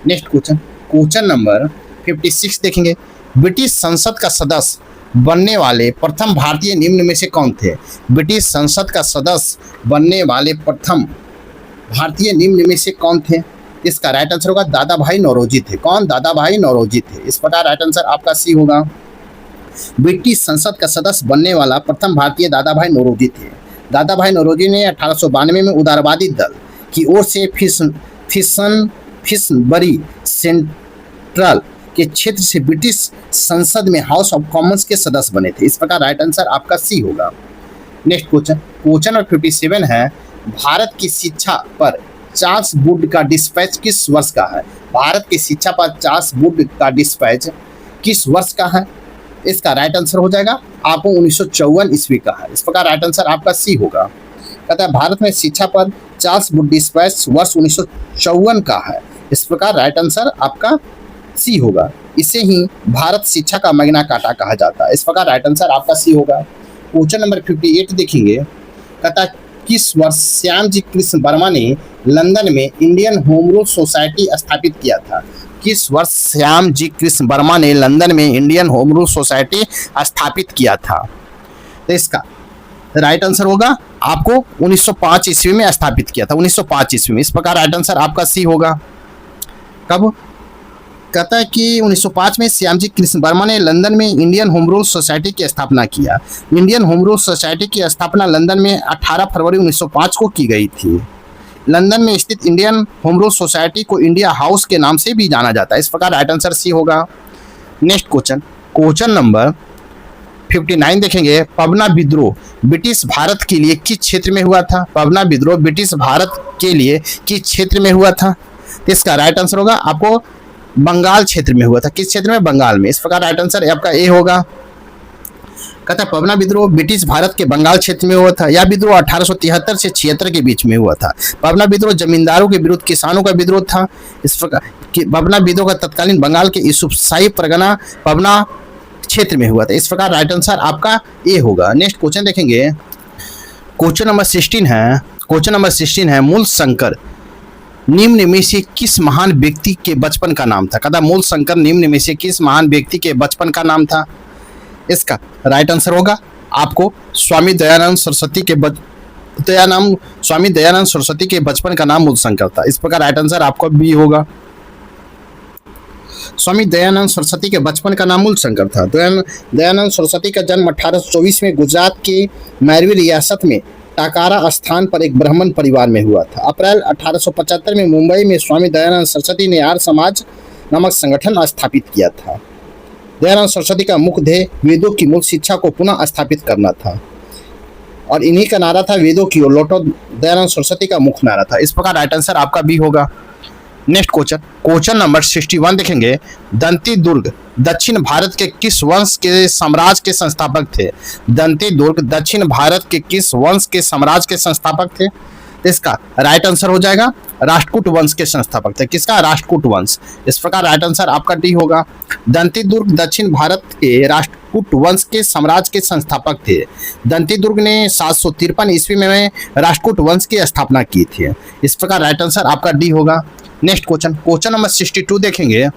नेक्स्ट क्वेश्चन, क्वेश्चन नंबर 56 देखेंगे। ब्रिटिश संसद का सदस्य बनने वाले प्रथम भारतीय निम्न में से कौन थे? ब्रिटिश संसद का सदस्य बनने वाले प्रथम भारतीय निम्न में से कौन थे? इसका राइट आंसर होगा दादा भाई नौरोजी थे। कौन? दादा भाई नौरोजी थे। इस प्रकार राइट आंसर आपका सी होगा। ब्रिटिश संसद का सदस्य बनने वाला प्रथम भारतीय दादा भाई नौरोजी थे। दादा भाई नौरोजी ने 1892 में उदारवादी दल की ओर से फिशनबरी सेंट्रल के क्षेत्र से ब्रिटिश संसद में हाउस ऑफ कॉमन्स के सदस्य बने थे। इस प्रकार राइट आंसर आपका सी होगा। नेक्स्ट क्वेश्चन, क्वेश्चन नंबर 57 है। भारत की शिक्षा पर चार्ल्स वुड का डिस्पैच किस वर्ष का है? भारत की शिक्षा पर चार्ल्स वुड का डिस्पैच किस वर्ष का है? इसका राइट आंसर हो जाएगा आपको 1954 ईस्वी का है। इस प्रकार राइट आंसर आपका सी होगा। कहता है भारत में शिक्षा पर चार्ल्स वुड डिस्पैच वर्ष 1954 का है। इस प्रकार राइट आंसर आपका सी होगा। इसे ही भारत शिक्षा का मैग्ना कार्टा कहा जाता है। इस प्रकार राइट आंसर आपका सी होगा। क्वेश्चन नंबर 58 देखेंगे। कहता है किस वर्ष श्यामजी कृष्ण वर्मा ने लंदन में इंडियन होम रूल सोसाइटी स्थापित किया था? किस वर्ष श्यामजी कृष्ण वर्मा ने लंदन में इंडियन होम रूल सोसाइटी स्थापित किया था? तो इसका राइट आंसर होगा आपको 1905 ईस्वी में स्थापित किया था। 1905 ईस्वी में। इस प्रकार राइट आंसर आपका सी होगा। कब? कहता है कि 1905 में श्यामजी कृष्ण वर्मा ने लंदन में इंडियन होम रूल सोसाइटी की स्थापना किया। इंडियन होम रूल सोसाइटी की स्थापना लंदन में 18 फरवरी 1905 को की गई थी। लंदन में स्थित इंडियन होम रूल सोसाइटी को इंडिया हाउस के नाम से भी जाना जाता है। इस प्रकार राइट आंसर सी होगा। नेक्स्ट क्वेश्चन, क्वेश्चन नंबर 59 देखेंगे। पवना विद्रोह ब्रिटिश भारत के लिए किस क्षेत्र में हुआ था? पवना विद्रोह ब्रिटिश भारत के लिए किस क्षेत्र में हुआ था? तो इसका राइट आंसर होगा आपको बंगाल क्षेत्र में हुआ था। किस क्षेत्र में? बंगाल में। इस प्रकार राइट आंसर आपका ए होगा। कहता है पवना विद्रोह ब्रिटिश भारत के बंगाल क्षेत्र में हुआ था। यह विद्रोह 1873 से 76 के बीच में हुआ था। पवना विद्रोह जमींदारों के विरुद्ध किसानों का विद्रोह था। इस प्रकार पवना विद्रोह का तत्कालीन बंगाल के यूसुफशाही परगना पवना क्षेत्र में हुआ था। इस प्रकार राइट आंसर आपका ए होगा। नेक्स्ट क्वेश्चन देखेंगे। क्वेश्चन नंबर 16 है। क्वेश्चन नंबर 16 है। मूल शंकर निम्न में से किस महान व्यक्ति के बचपन का नाम था? कहता मूल शंकर निम्न में से किस महान व्यक्ति के बचपन का नाम था? इसका राइट आंसर होगा आपको स्वामी दयानंद सरस्वती के बचपन का नाम मूलशंकर था। इस प्रकार राइट आंसर आपका बी होगा। स्वामी दयानंद सरस्वती के बचपन का नाम मूलशंकर था। दयानंद सरस्वती का जन्म 1824 में गुजरात के मैरवी रियासत में टाकारा स्थान पर एक ब्राह्मण परिवार में हुआ था। अप्रैल 1875 में मुंबई में स्वामी दयानंद सरस्वती ने आर्य समाज नामक संगठन स्थापित किया था। दयानंद सरस्वती का मुख्य ध्येय वेदों की मूल शिक्षा को पुनः स्थापित करना था और इन्हीं का नारा था, वेदों की ओर लौटो। दयानंद सरस्वती का मुख्य नारा था। इस प्रकार राइट आंसर आपका बी होगा। नेक्स्ट क्वेश्चन नंबर 61 देखेंगे। दंती दुर्ग दक्षिण भारत के किस वंश के साम्राज्य के संस्थापक थे? दंती दुर्ग दक्षिण भारत के किस वंश के साम्राज्य के संस्थापक थे? इसका राइट आंसर हो जाएगा राष्ट्रकूट वंश के संस्थापक थे। किसका? राष्ट्रकूट वंश। इस प्रकार राइट आंसर आपका डी होगा। दंती दुर्ग दक्षिण भारत के राष्ट्रकूट वंश के साम्राज्य के संस्थापक थे। दंती दुर्ग ने 753 ईस्वी में राष्ट्रकूट वंश की स्थापना की थी। इस प्रकार राइट आंसर आपका डी होगा। नेक्स्ट क्वेश्चन नंबर 62 देखेंगे।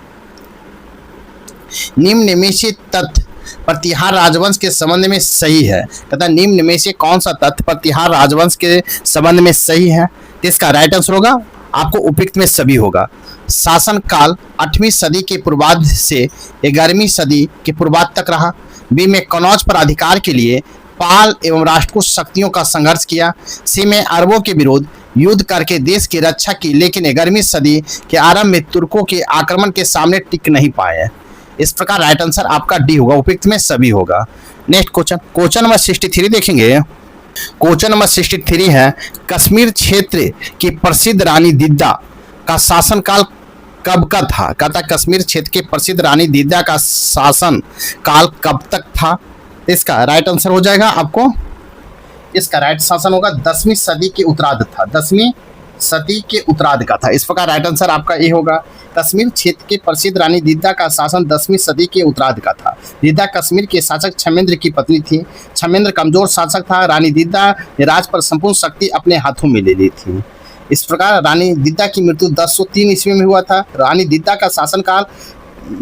निम्न में से तथ्य प्रतिहार राजवंश के संबंध में सही है। कहता है निम्न में से कौन सा तथ्य प्रतिहार राजवंश के संबंध में सही है? इसका राइट आंसर होगा आपको उपयुक्त में सभी होगा। शासन काल 8वीं सदी के पूर्वार्ध से 11वीं सदी के पूर्वार्ध तक रहा। बी में कनौज पर अधिकार के लिए पाल एवं राष्ट्रकूट शक्तियों का संघर्ष किया। सी में अरबों के विरुद्ध युद्ध करके देश की रक्षा की, लेकिन 11वीं सदी के आरंभ में तुर्कों के आक्रमण के सामने टिक नहीं पाए। इस प्रकार राइट आंसर आपका डी होगा, उपयुक्त में सभी होगा। नेक्स्ट क्वेश्चन नंबर 63 देखेंगे। क्वेश्चन नंबर 63 है कश्मीर क्षेत्र की प्रसिद्ध रानी दिद्दा का शासनकाल कब का था? कहता कश्मीर क्षेत्र के प्रसिद्ध रानी दिद्दा का शासन काल कब तक था? इसका राइट आंसर हो जाएगा आपको, इसका राइट शासन होगा 10वीं सदी के उत्तरार्ध था। 10वीं सदी के उत्तरार्ध का था। इस प्रकार राइट आंसर आपका ए होगा। कश्मीर क्षेत्र के प्रसिद्ध रानी दिद्दा का शासन 10वीं सदी के उत्तरार्ध का था। दिद्दा कश्मीर के शासक क्षमेंद्र की पत्नी थी। क्षमेंद्र कमजोर शासक था। रानी दिद्दा ने राज पर संपूर्ण शक्ति अपने हाथों में ले ली थी। इस प्रकार रानी दिद्दा की मृत्यु 1003 ईस्वी में हुआ था। रानी दिद्दा का शासनकाल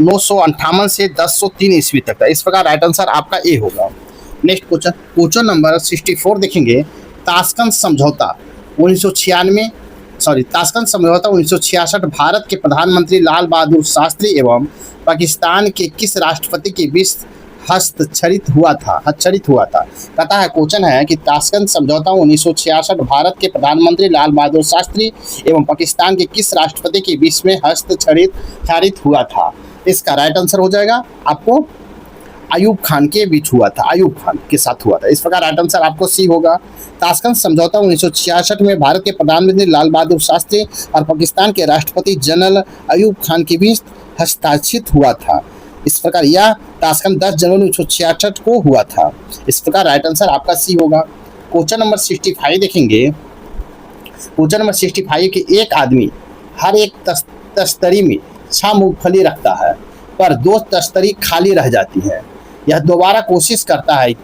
958 से 1003 ईस्वी तक था। इस प्रकार राइट आंसर आपका ए होगा। नेक्स्ट क्वेश्चन नंबर 64 देखेंगे। ताशकंद समझौता 1966 भारत के प्रधानमंत्री लाल बहादुर शास्त्री एवं पाकिस्तान के किस राष्ट्रपति के बीच हस्ताक्षरित हुआ था? कहता है क्वेश्चन है कि ताशकंद समझौता 1966 भारत के प्रधानमंत्री लाल बहादुर शास्त्री एवं पाकिस्तान के किस राष्ट्रपति के बीच में हस्ताक्षरित हुआ था? इसका राइट आंसर हो जाएगा आपको अयूब खान के बीच हुआ था। अयूब खान के साथ हुआ था। इस प्रकार राइट आंसर आपको सी होगा। ताशकंद समझौता 1966 में भारत के प्रधानमंत्री लाल बहादुर शास्त्री और पाकिस्तान के राष्ट्रपति जनरल अयूब खान के बीच हस्ताक्षरित हुआ था। इस प्रकार यह ताशकंद 10 जनवरी 1966 को हुआ था। इस प्रकार राइट आंसर आपका सी होगा। क्वेश्चन नंबर 65 देखेंगे। क्वेश्चन नंबर 65 के एक आदमी हर एक तस्तरी में 6 मूंगफली रखता है पर 2 तस्तरी खाली रह जाती है। यह दोबारा कोशिश करता है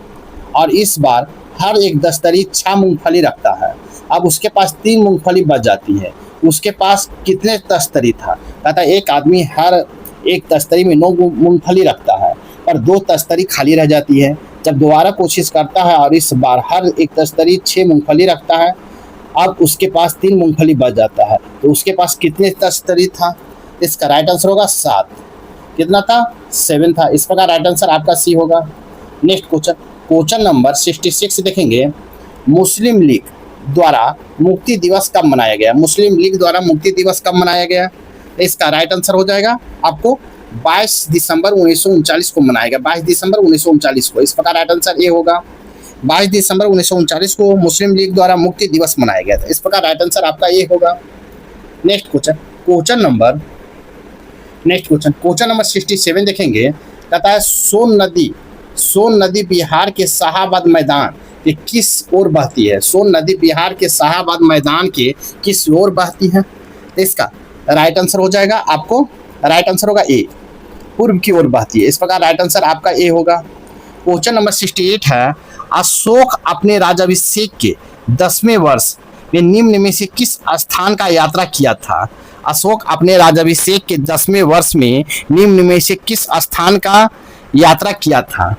और इस बार हर एक तस्तरी 6 मूंगफली रखता है। अब उसके पास 3 मूंगफली बच जाती है। उसके पास कितने तस्तरी था? कहता है एक आदमी हर एक तस्तरी में 9 मूंगफली रखता है पर 2 तस्तरी खाली रह जाती है। जब दोबारा कोशिश करता है और इस बार हर एक तस्तरी 6 मूंगफली रखता है, अब उसके पास 3 मूंगफली बच जाता है। तो उसके पास कितने तस्तरी था? इसका राइट आंसर होगा 7। कितना था? 7 था। इस प्रकार राइट आंसर आपका सी होगा। नेक्स्ट क्वेश्चन नंबर 66 देखेंगे। मुस्लिम लीग द्वारा मुक्ति दिवस कब मनाया गया? मुस्लिम लीग द्वारा मुक्ति दिवस कब मनाया गया? इसका राइट आंसर हो जाएगा आपको 22 दिसंबर 1939 को मनाया गया। 22 दिसंबर 1939 को। इस प्रकार राइट आंसर ए होगा। 22 दिसंबर 1939 को मुस्लिम लीग द्वारा मुक्ति दिवस मनाया गया था। इस प्रकार राइट आंसर आपका ए होगा। नेक्स्ट क्वेश्चन नंबर 67 देखेंगे। कहता है सोन नदी बिहार के शाहाबाद मैदान के किस ओर बहती है? सोन नदी बिहार के शाहाबाद मैदान के किस ओर बहती है? इसका राइट आंसर हो जाएगा आपको, राइट आंसर होगा ए, पूर्व की ओर बहती है। इस प्रकार राइट आंसर आपका ए होगा। क्वेश्चन नंबर 68 है अशोक अपने राज्याभिषेक के 10वें वर्ष में निम्न में से किस स्थान का यात्रा किया था? अशोक अपने राज्याभिषेक के 10वें वर्ष में निम्न में से किस स्थान का यात्रा किया था?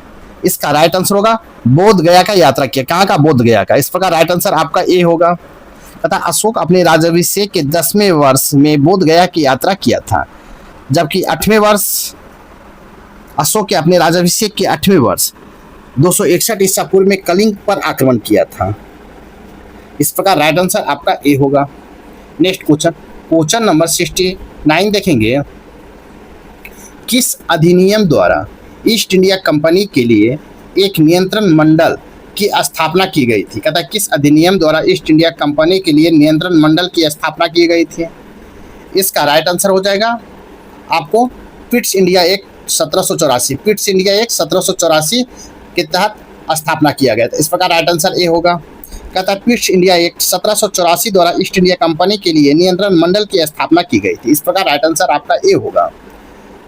इसका राइट आंसर होगा बोध गया का यात्रा किया। कहाँ का? बोध गया का। इस प्रकार राइट आंसर आपका ए होगा। तथा अशोक अपने राज्याभिषेक के 10वें वर्ष में बोध गया की यात्रा किया था, जबकि 8वें वर्ष अशोक के अपने राज्याभिषेक के 8वें वर्ष 261 ईसा पूर्व में कलिंग पर आक्रमण किया था। इस प्रकार राइट आंसर आपका ए होगा। नेक्स्ट क्वेश्चन, क्वेश्चन नंबर 69 देखेंगे। किस अधिनियम द्वारा ईस्ट इंडिया कंपनी के लिए एक नियंत्रण मंडल की स्थापना की गई थी? कहता है किस अधिनियम द्वारा ईस्ट इंडिया कंपनी के लिए नियंत्रण मंडल की स्थापना की गई थी? इसका राइट आंसर हो जाएगा आपको Pitt's India act 1784। Pitt's India act 1784 के तहत स्थापना किया गया था। इस प्रकार राइट आंसर ए होगा। कहता है पिट्स इंडिया एक्ट 1784 द्वारा ईस्ट इंडिया कंपनी के लिए नियंत्रण मंडल की स्थापना की गई थी। इस प्रकार राइट आंसर आपका ए होगा।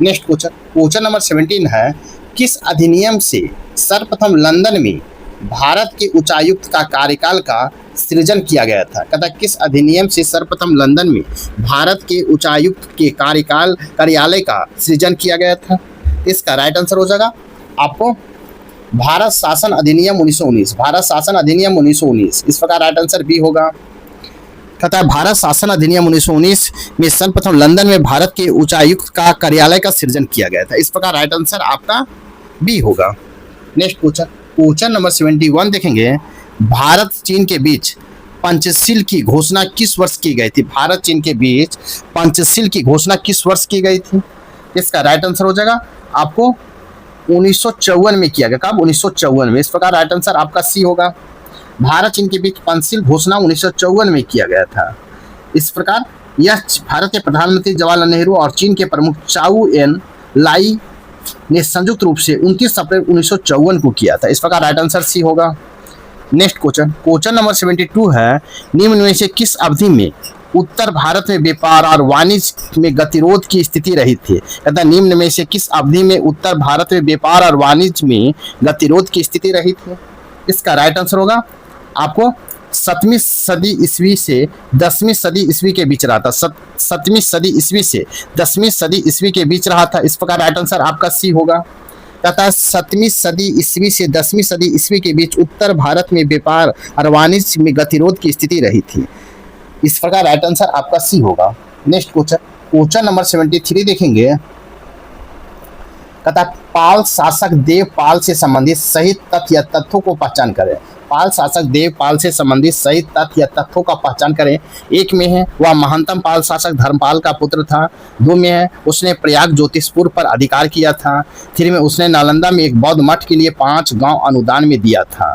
नेक्स्ट क्वेश्चन, क्वेश्चन नंबर 17 है। किस अधिनियम से सर्वप्रथम लंदन में भारत के उच्चायुक्त का कार्यकाल का सृजन किया गया था? कहता है किस अधिनियम से सर्वप्रथम लंदन में भारत के उच्चायुक्त के कार्यालय का सृजन किया गया था? इसका राइट आंसर हो जाएगा आपको भारत शासन अधिनियम 1919। भारत शासन अधिनियम 1919। इस प्रकार राइट आंसर बी होगा। कहता है भारत शासन अधिनियम 1919 में सर्वप्रथम लंदन में भारत के उच्चायुक्त का कार्यालय का सृजन किया गया था। इस प्रकार राइट आंसर आपका बी होगा। नेक्स्ट क्वेश्चन, क्वेश्चन नंबर 71 देखेंगे। भारत चीन के बीच पंचशील की घोषणा किस वर्ष की गई थी? भारत चीन के बीच पंचशील की घोषणा किस वर्ष की गई थी? इसका राइट आंसर हो जाएगा आपको 1954 में किया गया। कब? 1954 में। इस प्रकार राइट आंसर आपका सी होगा। भारत चीन के बीच पंचशील घोषणा 1954 में किया गया था। इस प्रकार यह भारत के प्रधानमंत्री जवाहरलाल नेहरू और चीन के प्रमुख चाउ एन लाई ने संयुक्त रूप से 29 अप्रैल 1954 को किया था। इस प्रकार राइट आंसर सी होगा। नेक्स्ट क्वेश्चन, क्वेश्चन नंबर 72 है। निम्न में से किस अवधि में उत्तर भारत में व्यापार और वाणिज्य में गतिरोध की स्थिति रही थी? कहता निम्न में से किस अवधि में उत्तर भारत में व्यापार और वाणिज्य में गतिरोध की स्थिति रही थी? इसका राइट आंसर होगा आपको 7वीं सदी ईस्वी से 10वीं सदी ईस्वी के बीच रहा था। 7वीं सदी ईस्वी से 10वीं सदी ईस्वी के बीच रहा था। इस प्रकार राइट आंसर आपका सी होगा। कहता है 7वीं सदी ईस्वी से 10वीं सदी ईस्वी के बीच उत्तर भारत में व्यापार और वाणिज्य में गतिरोध की स्थिति रही थी। इस प्रकार राइट आंसर आपका सी होगा। नेक्स्ट क्वेश्चन, क्वेश्चन नंबर 73 देखेंगे। कहता पाल शासक देवपाल से संबंधित सही तथ्य या तथ्यों को पहचान करें। पाल शासक देवपाल से संबंधित सही तथ्य या तथ्यों का पहचान करें। एक में है वह महानतम पाल शासक धर्मपाल का पुत्र था। 2 में है उसने प्रयाग ज्योतिषपुर पर अधिकार किया था। 3 में उसने नालंदा में एक बौद्ध मठ के लिए 5 गांव अनुदान में दिया था।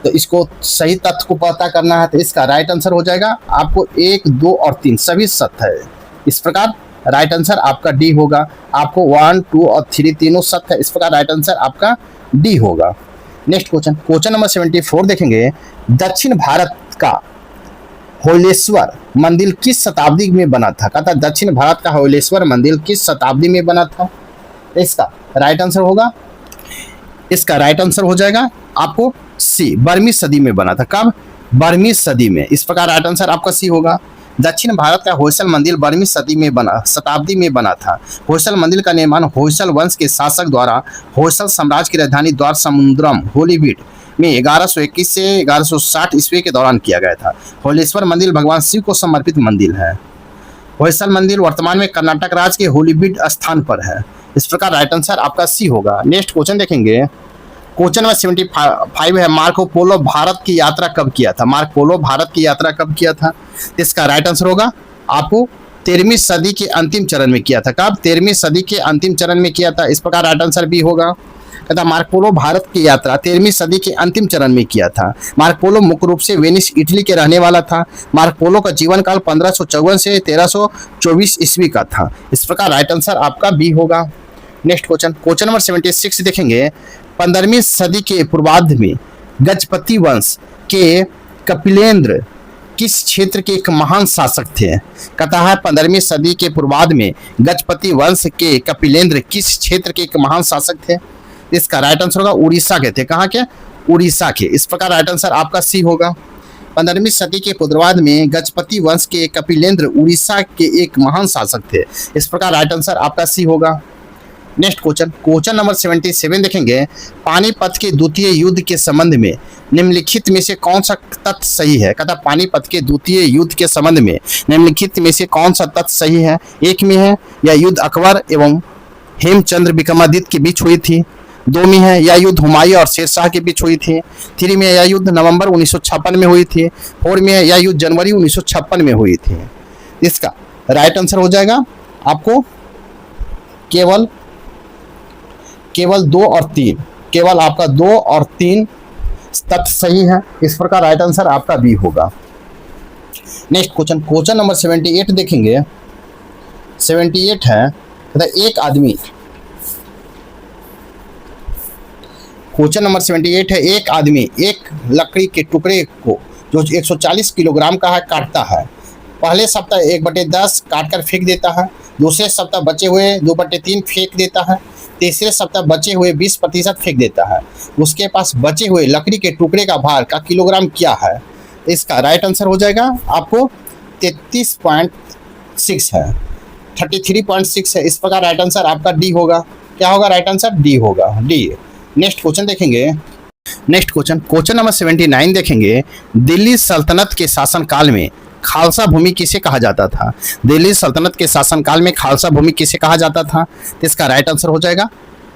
तो इसको सही तथ्य को पता करना है। तो इसका राइट आंसर हो जाएगा आपको 1, 2 और 3 सभी सत्य है। इस प्रकार राइट आंसर आपका डी होगा। आपको 1, 2 और 3 तीनों सत्य है। इस प्रकार राइट आंसर आपका डी होगा। नेक्स्ट क्वेश्चन, क्वेश्चन नंबर 74 देखेंगे। दक्षिण भारत का होलेश्वर मंदिर किस शताब्दी में बना था? कहता दक्षिण भारत का होलेश्वर मंदिर किस शताब्दी में बना था? इसका राइट आंसर होगा, इसका राइट आंसर हो जाएगा आपको सी, 12वीं सदी में बना था। कब? 12वीं सदी में। इस प्रकार राइट आंसर आपका सी होगा। दक्षिण भारत का होयसल मंदिर 12वीं सदी में शताब्दी में बना था। होयसल मंदिर का निर्माण होयसल वंश के शासक द्वारा होयसल साम्राज्य की राजधानी द्वार समुद्रम होलीवीड में 1121 से 1160 ईस्वी के दौरान किया गया था। होलेश्वर मंदिर भगवान शिव को समर्पित मंदिर है। होयसल मंदिर वर्तमान में कर्नाटक राज्य के होलीवीड स्थान पर है। इस प्रकार राइट आंसर आपका सी होगा। नेक्स्ट क्वेश्चन देखेंगे। क्वेश्चन नंबर 75 है। मार्को पोलो भारत की यात्रा कब किया था? मार्को पोलो भारत की यात्रा कब किया था? इसका राइट आंसर होगा आपको 13वीं सदी के अंतिम चरण में किया था। कब? 13वीं सदी के अंतिम चरण में किया था। इस प्रकार राइट आंसर बी होगा। कहता मार्को पोलो भारत की यात्रा 13वीं सदी के अंतिम चरण में किया था। मार्को पोलो मुख्य रूप से वेनिस इटली के रहने वाला था। मार्को पोलो का जीवन काल 1554 से 1324 ईस्वी का था। इस प्रकार राइट आंसर आपका बी होगा। नेक्स्ट क्वेश्चन, क्वेश्चन नंबर 76 देखेंगे। 15वीं सदी के पूर्वार्ध में गजपति वंश के कपिलेंद्र किस क्षेत्र के एक महान शासक थे? कहता है 15वीं सदी के पूर्वार्ध में गजपति वंश के कपिलेंद्र किस क्षेत्र के एक महान शासक थे? इसका राइट आंसर होगा उड़ीसा के थे। कहाँ के? उड़ीसा के। इस प्रकार राइट आंसर आपका सी होगा। 15वीं सदी के पूर्वार्ध में गजपति वंश के कपिलेंद्र उड़ीसा के एक महान शासक थे। इस प्रकार राइट आंसर आपका सी होगा। नेक्स्ट क्वेश्चन, क्वेश्चन नंबर 77 देखेंगे, पानीपत के द्वितीय युद्ध के संबंध में निम्नलिखित में से कौन सा तथ्य सही है। कहता पानीपत के द्वितीय युद्ध के संबंध में निम्नलिखित में से कौन सा तथ्य सही है। एक में है यह युद्ध अकबर एवं हेमचंद्र विक्रमादित्य के बीच हुई थी। 2 में है यह युद्ध हुमायूं और शेरशाह के बीच हुई थी। 3 में यह युद्ध नवंबर 1956 में हुई थी। 4 में है यह युद्ध जनवरी 1956 में हुई थी। इसका राइट आंसर हो जाएगा आपको केवल 2 और 3, केवल आपका 2 और 3 तथ्य सही है। इस प्रकार राइट आंसर आपका बी होगा। नेक्स्ट क्वेश्चन, क्वेश्चन नंबर 78 देखेंगे। 78 है एक आदमी, क्वेश्चन नंबर 78 है एक आदमी एक लकड़ी के टुकड़े को जो 140 किलोग्राम का है काटता है। पहले सप्ताह 1/10 काटकर फेंक देता है। दूसरे सप्ताह बचे हुए 2/3 फेंक देता है। तीसरे सप्ताह बचे हुए 20% फेंक देता है। उसके पास बचे हुए लकड़ी के टुकड़े का भार का किलोग्राम क्या है। इसका राइट आंसर हो जाएगा आपको 33.6 है, 33.6 है। इस प्रकार राइट आंसर आपका डी होगा। क्या होगा राइट आंसर? डी होगा, डी। नेक्स्ट क्वेश्चन देखेंगे। नेक्स्ट क्वेश्चन, क्वेश्चन नंबर 79 देखेंगे। दिल्ली सल्तनत के शासनकाल में खालसा भूमि किसे कहा जाता था। दिल्ली सल्तनत के शासनकाल में खालसा भूमि किसे कहा जाता था। तो इसका राइट आंसर हो जाएगा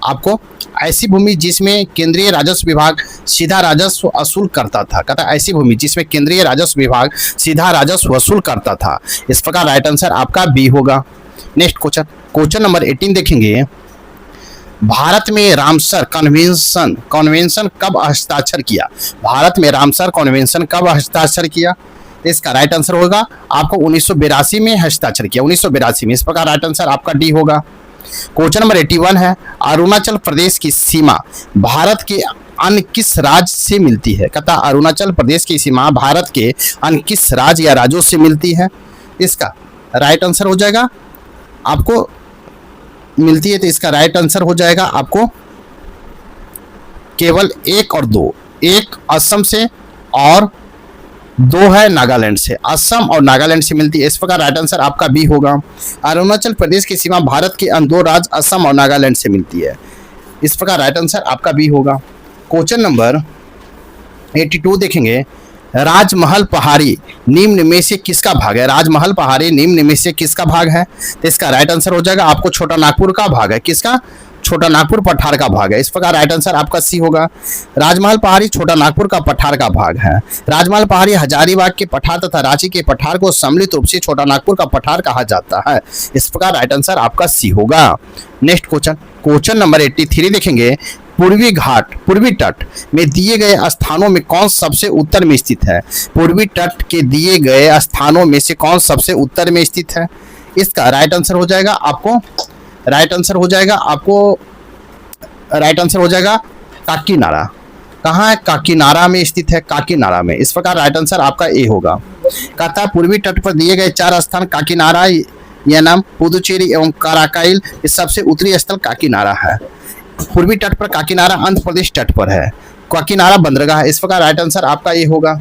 आपको ऐसी भूमि जिसमें केंद्रीय राजस्व विभाग सीधा राजस्व वसूल करता था। कहता ऐसी भूमि जिसमें केंद्रीय राजस्व विभाग सीधा राजस्व वसूल करता था। इस प्रकार राइट आंसर आपका बी होगा। नेक्स्ट क्वेश्चन, क्वेश्चन नंबर 18 देखेंगे। भारत में रामसर कन्वेंशन कब हस्ताक्षर किया। भारत में रामसर कन्वेंशन कब हस्ताक्षर किया। इसका राइट आंसर होगा आपको 1982 में हस्ताक्षर किया, 1982 में। इस प्रकार राइट आंसर आपका डी होगा। क्वेश्चन नंबर 81 है अरुणाचल प्रदेश की सीमा भारत के अन्य किस राज्य से मिलती है। कहता अरुणाचल प्रदेश की सीमा भारत के अन्य किस राज्य या राज्यों से मिलती है। इसका राइट आंसर हो जाएगा आपको मिलती है। तो इसका राइट आंसर हो जाएगा आपको केवल 1 और 2, 1 असम से और 2 है नागालैंड से। असम और नागालैंड से मिलती है। इस प्रकार राइट आंसर आपका बी होगा। अरुणाचल प्रदेश की सीमा भारत के अन्य 2 राज्य असम और नागालैंड से मिलती है। इस प्रकार राइट आंसर आपका बी होगा। क्वेश्चन नंबर 82 देखेंगे। राजमहल पहाड़ी निम्न में से किसका भाग है। राजमहल पहाड़ी निम्न में से किसका भाग है। तो इसका राइट आंसर हो जाएगा आपको छोटा नागपुर का भाग है। किसका? छोटा नागपुर पठार का भाग है। इस प्रकार राइट आंसर आपका सी होगा। राजमहल पहाड़ी छोटा नागपुर का पठार का भाग है। राजमहल पहाड़ी हजारीबाग के पठार तथा रांची के पठार को सम्मिलित रूप से छोटा नागपुर का पठार कहा जाता है। इस प्रकार राइट आंसर आपका सी होगा। नेक्स्ट क्वेश्चन, क्वेश्चन नंबर 83 देखेंगे। पूर्वी तट में दिए गए स्थानों में कौन सबसे उत्तर में स्थित है। पूर्वी तट के दिए गए स्थानों में से कौन सबसे उत्तर में स्थित है। इसका राइट आंसर हो जाएगा आपको राइट आंसर हो जाएगा काकीनाडा। कहाँ है? काकीनाडा में स्थित है, काकीनाडा में। इस प्रकार राइट आंसर आपका ए होगा। कहता है पूर्वी तट पर दिए गए 4 स्थान काकीनाडा, यानाम, पुदुचेरी एवं कराकाइल। इस सबसे उत्तरी स्थल काकीनाडा है। पूर्वी तट पर काकीनाडा आंध्र प्रदेश तट पर है। काकीनाडा बंदरगाह है। इस प्रकार राइट आंसर आपका ये होगा।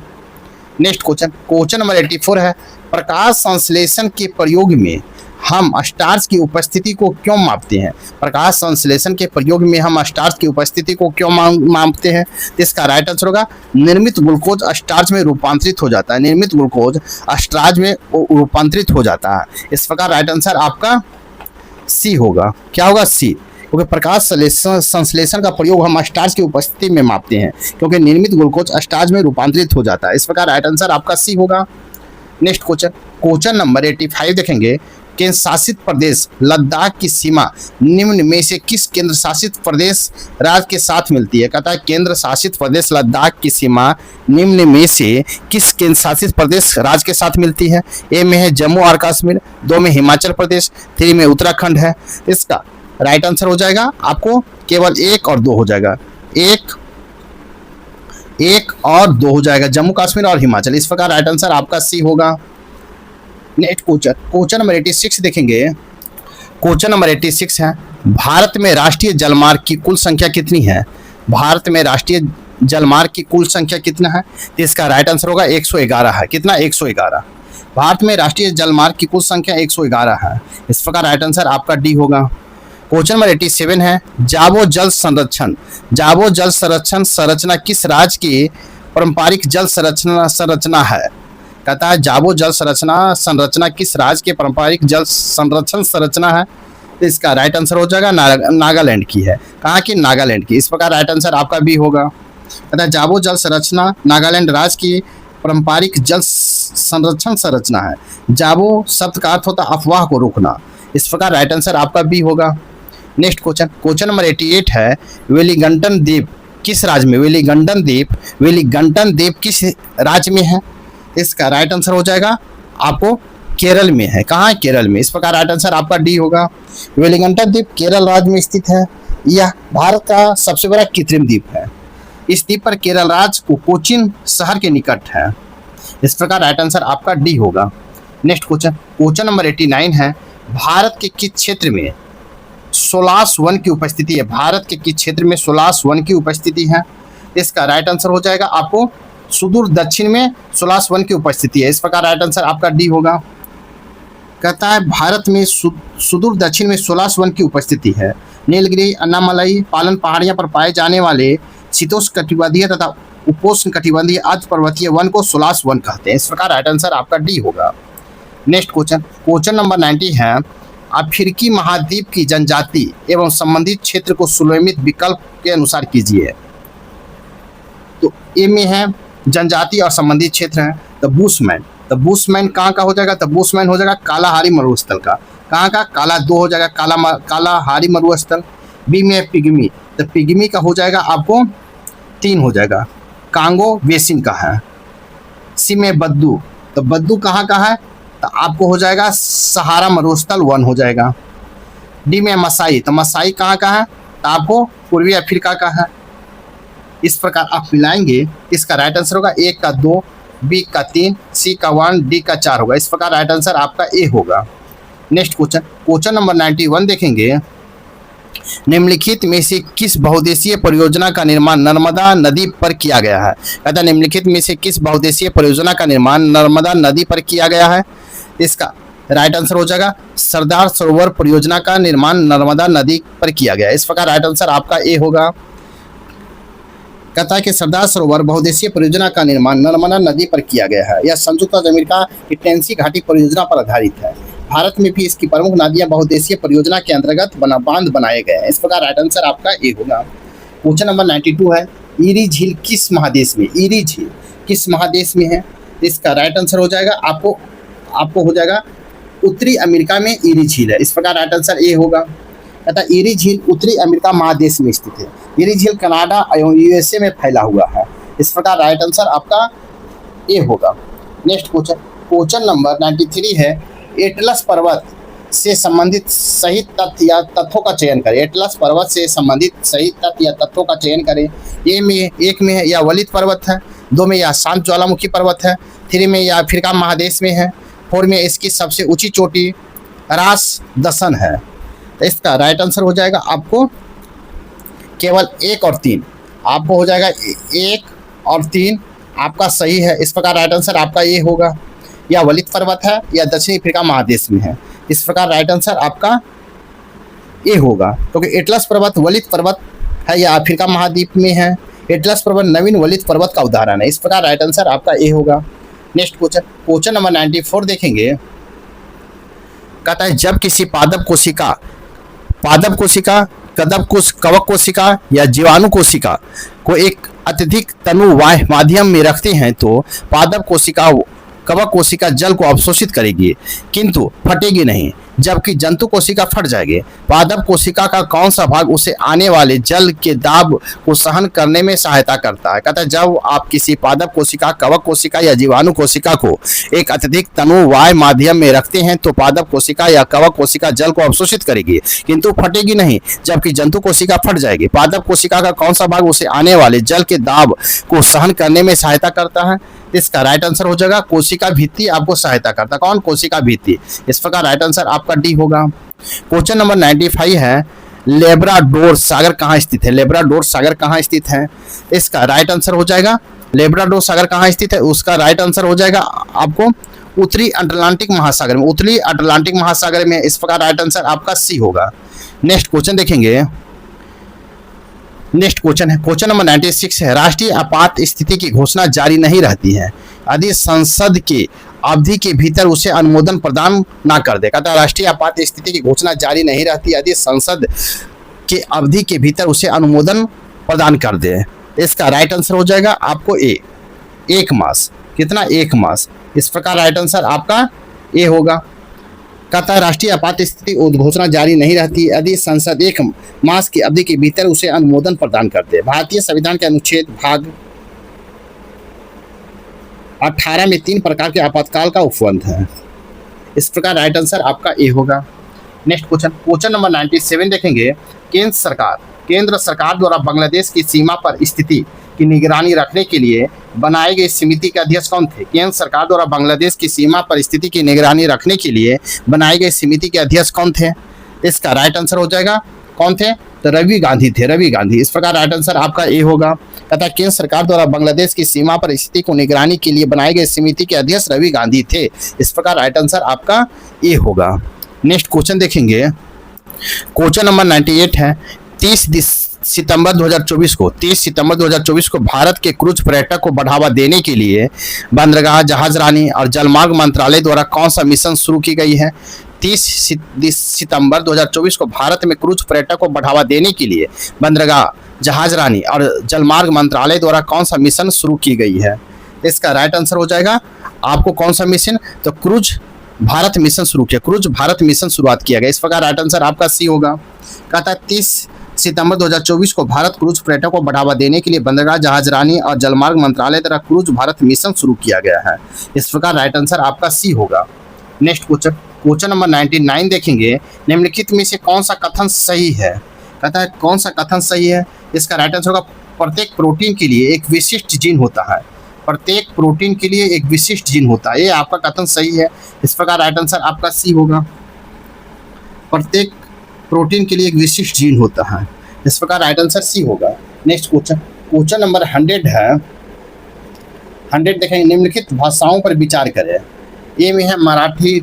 नेक्स्ट क्वेश्चन, क्वेश्चन नंबर 84 है प्रकाश संश्लेषण के प्रयोग में हम स्टार्च की उपस्थिति को क्यों मापते हैं। प्रकाश संश्लेषण के प्रयोग में हम स्टार्च की उपस्थिति को क्यों मापते हैं। इसका राइट आंसर होगा निर्मित ग्लूकोज स्टार्च में रूपांतरित हो जाता है। निर्मित ग्लूकोज स्टार्च में रूपांतरित हो जाता है। इस प्रकार राइट आंसर आपका सी होगा। क्या होगा? सी। क्योंकि प्रकाश संश्लेषण का प्रयोग हम स्टार्च की उपस्थिति में मापते हैं, क्योंकि निर्मित ग्लूकोज स्टार्च में रूपांतरित हो जाता है। इस प्रकार राइट आंसर आपका सी होगा। नेक्स्ट क्वेश्चन, क्वेश्चन नंबर 85 देखेंगे। केंद्र शासित प्रदेश लद्दाख की सीमा निम्न में से किस केंद्र शासित प्रदेश राज्य के साथ मिलती है। कहता है केंद्र शासित प्रदेश लद्दाख की सीमा निम्न में से किस केंद्र शासित प्रदेश राज्य के साथ मिलती है। ए में है जम्मू और कश्मीर, 2 में हिमाचल प्रदेश, 3 में उत्तराखंड है। इसका राइट आंसर हो जाएगा आपको केवल 1 और 2 हो जाएगा। 1 और 2 हो जाएगा, जम्मू कश्मीर और हिमाचल। इस प्रकार राइट आंसर आपका सी होगा। नेक्स्ट क्वेश्चन नंबर 86 देखेंगे। क्वेश्चन नंबर 86 है भारत में राष्ट्रीय जलमार्ग की कुल संख्या कितनी है। भारत में राष्ट्रीय जलमार्ग की कुल संख्या कितना है। तो इसका राइट आंसर होगा 111 है। कितना? 111। भारत में राष्ट्रीय जलमार्ग की कुल संख्या 111 है। इस प्रकार राइट आंसर आपका डी होगा। क्वेश्चन नंबर 87 है, जावो जल संरक्षण। जावो जल संरक्षण संरचना किस राज्य की पारंपरिक जल संरचना है? कहता है जावो जल संरचना किस राज्य के पारंपरिक जल संरक्षण संरचना है? तो इसका राइट आंसर हो जाएगा नागालैंड की है। कहाँ की? नागालैंड की। इस प्रकार राइट आंसर आपका बी होगा। कहता है जावो जल संरचना नागालैंड राज्य की पारंपरिक जल संरक्षण संरचना है। जावो शब्द का अर्थ होता है अफवाह को रोकना। इस प्रकार राइट आंसर आपका बी होगा। नेक्स्ट क्वेश्चन नंबर 88 है, वेलिंगटन द्वीप किस राज्य में? वेलिंगटन द्वीप किस राज्य में है? इसका राइट आंसर हो जाएगा आपको केरल में है। कहाँ है? केरल में। इस प्रकार राइट आंसर आपका डी होगा। वेलिंगटन द्वीप केरल राज्य में स्थित है। यह भारत का सबसे बड़ा कृत्रिम द्वीप है। इस द्वीप पर केरल राज्य को कोचीन शहर के निकट है। इस प्रकार राइट आंसर आपका डी होगा। नेक्स्ट क्वेश्चन नंबर 89 है, भारत के किस क्षेत्र में सोलास वन की उपस्थिति है? भारत के किस क्षेत्र में सोलास वन की उपस्थिति है? इसका राइट आंसर हो जाएगा आपको सुदूर दक्षिण में सोलास वन की उपस्थिति है। इस प्रकार राइट आंसर आपका डी होगा। कहता है भारत में सुदूर दक्षिण में सोलास वन की उपस्थिति है। नीलगिरी, अन्नामलई, पालन पहाड़ियां पर पाए जाने वाले शीतोष्ण कटिबंधीय तथा उपोष्ण कटिबंधीय अर्ध पर्वतीय वन को सोलास वन कहते हैं। इस प्रकार राइट आंसर आपका डी होगा। नेक्स्ट क्वेश्चन नंबर 90 है, अफ्रीकी महाद्वीप की जनजाति एवं संबंधित क्षेत्र को सुनियमित विकल्प के अनुसार कीजिए। तो ए में है जनजाति और संबंधित क्षेत्र है द बुशमैन कहाँ का हो जाएगा? द बुशमैन हो जाएगा कालाहारी मरुस्थल का। कहाँ का? काला 2 हो जाएगा कालाहारी मरुस्थल। बी में है पिग्मी, तो पिग्मी का हो जाएगा आपको 3 हो जाएगा, कांगो बेसिन का है। सी में बद्दू, तो बद्दू कहाँ का है? तो आपको हो जाएगा सहारा मरुस्थल 1 हो जाएगा। डी में मसाई, तो मसाई कहाँ का है? तो आपको पूर्वी अफ्रीका का है। इस प्रकार आप मिलाएंगे, इसका राइट आंसर होगा ए का 2, बी का 3, सी का 1, डी का 4 होगा। इस प्रकार राइट आंसर आपका ए होगा। नेक्स्ट क्वेश्चन नंबर 91 देखेंगे, निम्नलिखित में से किस बहुउद्देशीय परियोजना का निर्माण नर्मदा नदी पर किया गया है? कहता है निम्नलिखित में से किस बहुउद्देशीय परियोजना का निर्माण नर्मदा नदी पर किया गया है? इसका राइट आंसर हो जाएगा सरदार सरोवर परियोजना का निर्माण नर्मदा नदी पर किया गया है। इस प्रकार राइट आंसर आपका ए होगा। कहता है कि सरदार सरोवर बहुउद्देशीय परियोजना का निर्माण नर्मदा नदी पर किया गया है। यह संयुक्त राज्य अमेरिका की टेनेसी घाटी परियोजना पर आधारित है। भारत में भी इसकी प्रमुख नदियां बहुउद्देशीय परियोजना के अंतर्गत बांध बनाए गए हैं। इस प्रकार राइट आंसर आपका ए होगा। क्वेश्चन नंबर 92 है, ईरी झील किस महादेश में? ईरी झील किस महादेश में है? इसका राइट आंसर हो जाएगा आपको हो जाएगा उत्तरी अमेरिका में ईरी झील है। इस प्रकार राइट आंसर ए होगा। कहता है ईरी झील उत्तरी अमेरिका महादेश में स्थित है। ईरी झील कनाडा एवं यूएसए में फैला हुआ है। इस प्रकार राइट आंसर आपका ए होगा। नेक्स्ट क्वेश्चन नंबर 93 है, एटलस पर्वत से संबंधित सही तथ्य या तथ्यों का चयन करें। एटलस पर्वत से संबंधित सही तथ्य या तथ्यों का चयन करें। एक में है यह वलित पर्वत है, 2 में यह शांत ज्वालामुखी पर्वत है, 3 में यह अफ्रीका महादेश में है, 4 में इसकी सबसे ऊंची चोटी रास दसन है। तो इसका राइट आंसर हो जाएगा आपको केवल 1 और 3। आपको हो जाएगा 1 और 3 आपका सही है। इस प्रकार राइट आंसर आपका ये होगा। या वलित पर्वत है या दक्षिणी अफ्रीका महादेश में है। इस प्रकार राइट आंसर आपका ए होगा, क्योंकि एटलस पर्वत वलित पर्वत है या अफ्रीका महाद्वीप में है। एटलस पर्वत नवीन वलित पर्वत का उदाहरण है। इस प्रकार राइट आंसर आपका ए होगा। नेक्स्ट क्वेश्चन नंबर 94 देखेंगे। कहता है जब किसी पादप कोशिका, कवक कोशिका या जीवाणु कोशिका को एक अत्यधिक तनुवाह माध्यम में रखते हैं तो पादप कोशिका कवक कोशिका जल को अवशोषित करेगी किंतु फटेगी नहीं, जबकि जंतु कोशिका फट जाएगी। पादप कोशिका का कौन सा भाग उसे आने वाले जल के दाब को सहन करने में सहायता करता है? कहता है जब आप किसी पादप कोशिका, कवक कोशिका या जीवाणु कोशिका को एक अत्यधिक तनुवाह माध्यम में रखते हैं तो पादप कोशिका या कवक कोशिका जल को अवशोषित करेगी किंतु फटेगी नहीं, जबकि जंतु कोशिका फट जाएगी। पादप कोशिका का कौन सा भाग उसे आने वाले जल के दाब को सहन करने में सहायता करता है? इसका राइट आंसर हो जाएगा कोशिका भित्ति आपको सहायता करता। कौन? कोशिका भित्ति। इस प्रकार राइट आंसर आपका डी होगा। क्वेश्चन नंबर 95 है, लेब्राडोर सागर कहाँ स्थित है? लेब्राडोर सागर कहाँ स्थित है? इसका राइट आंसर हो जाएगा लेब्राडोर सागर कहाँ स्थित है? उसका राइट आंसर हो जाएगा आपको उत्तरी अटलांटिक महासागर में। उत्तरी अटलांटिक महासागर में। इस प्रकार राइट आंसर आपका सी होगा। नेक्स्ट क्वेश्चन देखेंगे। नेक्स्ट क्वेश्चन है, क्वेश्चन नंबर 96 है, राष्ट्रीय आपात स्थिति की घोषणा जारी नहीं रहती है यदि संसद के अवधि के भीतर उसे अनुमोदन प्रदान ना कर दे। कहता है राष्ट्रीय आपात स्थिति की घोषणा जारी नहीं रहती यदि संसद के अवधि के भीतर उसे अनुमोदन प्रदान कर दे। इसका राइट आंसर हो जाएगा आपको ए, 1 मास। कितना? 1 मास। इस प्रकार राइट आंसर आपका ए होगा। कहता है राष्ट्रीय आपात स्थिति घोषणा जारी नहीं रहती यदि संसद 1 मास की अवधि के भीतर उसे अनुमोदन प्रदान कर दे। भारतीय संविधान के अनुच्छेद भाग 18 में 3 प्रकार के आपातकाल का उपबंध है। इस प्रकार राइट आंसर आपका ए होगा। नेक्स्ट क्वेश्चन, क्वेश्चन नंबर 97 देखेंगे। केंद्र सरकार द्वारा बांग्लादेश की सीमा पर स्थिति की निगरानी रखने के लिए बनाई गई समिति के अध्यक्ष कौन थे? केंद्र सरकार द्वारा बांग्लादेश की सीमा पर स्थिति की निगरानी रखने के लिए बनाई गई समिति के अध्यक्ष कौन थे? इसका राइट आंसर हो जाएगा कौन थे? तो रवि गांधी थे, रवि गांधी। इस प्रकार राइट आंसर आपका ए होगा। कहता है केंद्र सरकार द्वारा बांग्लादेश की सीमा पर स्थिति को निगरानी के लिए बनाई गई समिति के अध्यक्ष रवि गांधी थे। इस प्रकार राइट आंसर आपका ए होगा। नेक्स्ट क्वेश्चन देखेंगे। क्वेश्चन नंबर 98 है, 30 सितंबर 2024 को भारत के क्रूज पर्यटक को बढ़ावा देने के लिए बंदरगाह, जहाजरानी और जलमार्ग मंत्रालय द्वारा कौन सा मिशन शुरू की गई है? 30 सितंबर 2024 को भारत में क्रूज पर्यटक को बढ़ावा देने के लिए बंदरगाह, जहाजरानी और जलमार्ग मंत्रालय द्वारा कौन सा मिशन शुरू की गई है? इसका राइट आंसर हो जाएगा आपको कौन सा मिशन? तो क्रूज भारत मिशन शुरू किया, क्रूज भारत मिशन शुरुआत किया गया। इस प्रकार राइट आंसर आपका सी होगा। कहता है 30 सितंबर 2024 को भारत क्रूज पर्यटकों को बढ़ावा देने के लिए बंदरगाह, जहाजरानी और जलमार्ग मंत्रालय द्वारा क्रूज भारत मिशन शुरू किया गया है। इस प्रकार राइट आंसर आपका सी होगा। नेक्स्ट क्वेश्चन, क्वेश्चन नंबर 99 देखेंगे। निम्नलिखित में से कौन सा कथन सही है? कहता है कौन सा कथन सही है? इसका राइट आंसर होगा प्रत्येक प्रोटीन के लिए एक विशिष्ट जीन होता है। प्रत्येक प्रोटीन के लिए एक विशिष्ट जीन होता है, ये आपका कथन सही है। इस प्रकार राइट आंसर आपका सी होगा। प्रत्येक प्रोटीन के लिए एक विशिष्ट जीन होता है, इस प्रकार राइट आंसर सी होगा। नेक्स्ट क्वेश्चन, क्वेश्चन नंबर 100 है। 100 देखेंगे। निम्नलिखित भाषाओं पर विचार करें। ए में है मराठी,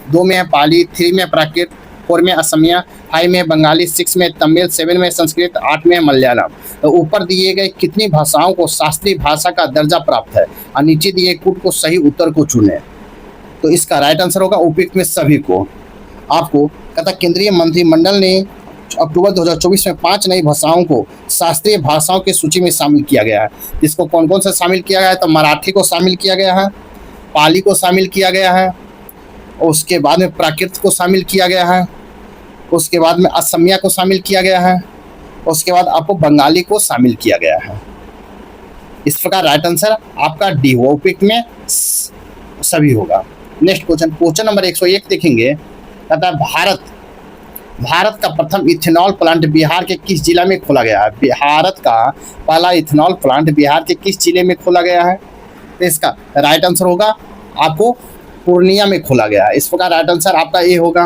2 में है पाली, 3 में प्राकृत, 4 में असमिया, 5 में बंगाली, 6 में तमिल, 7 में संस्कृत, 8 में मलयालम। तो ऊपर दिए गए कितनी भाषाओं को शास्त्रीय भाषा का दर्जा प्राप्त है और नीचे दिए कूट को सही उत्तर को चुने। तो इसका राइट आंसर होगा उपयुक्त में सभी को। आपको कहता केंद्रीय मंत्रिमंडल ने अक्टूबर 2024 में 5 नई भाषाओं को शास्त्रीय भाषाओं की सूची में शामिल किया गया है। इसको कौन कौन सा शामिल किया गया है? तो मराठी को शामिल किया गया है, पाली को शामिल किया गया है, उसके बाद में प्राकृत को शामिल किया गया है, उसके बाद में असमिया को शामिल किया गया है, उसके बाद आपको बंगाली को शामिल किया गया है। इस प्रकार राइट आंसर आपका डी होगा, उपयुक्त में सभी होगा। नेक्स्ट क्वेश्चन, क्वेश्चन नंबर 101 देखेंगे। कहता है भारत का प्रथम इथेनॉल प्लांट बिहार के किस जिला में खोला गया है? भारत का पहला इथेनॉल प्लांट बिहार के किस जिले में खोला गया है? तो इसका राइट आंसर होगा आपको पूर्णिया में खोला गया है। इस प्रकार राइट आंसर आपका ए होगा।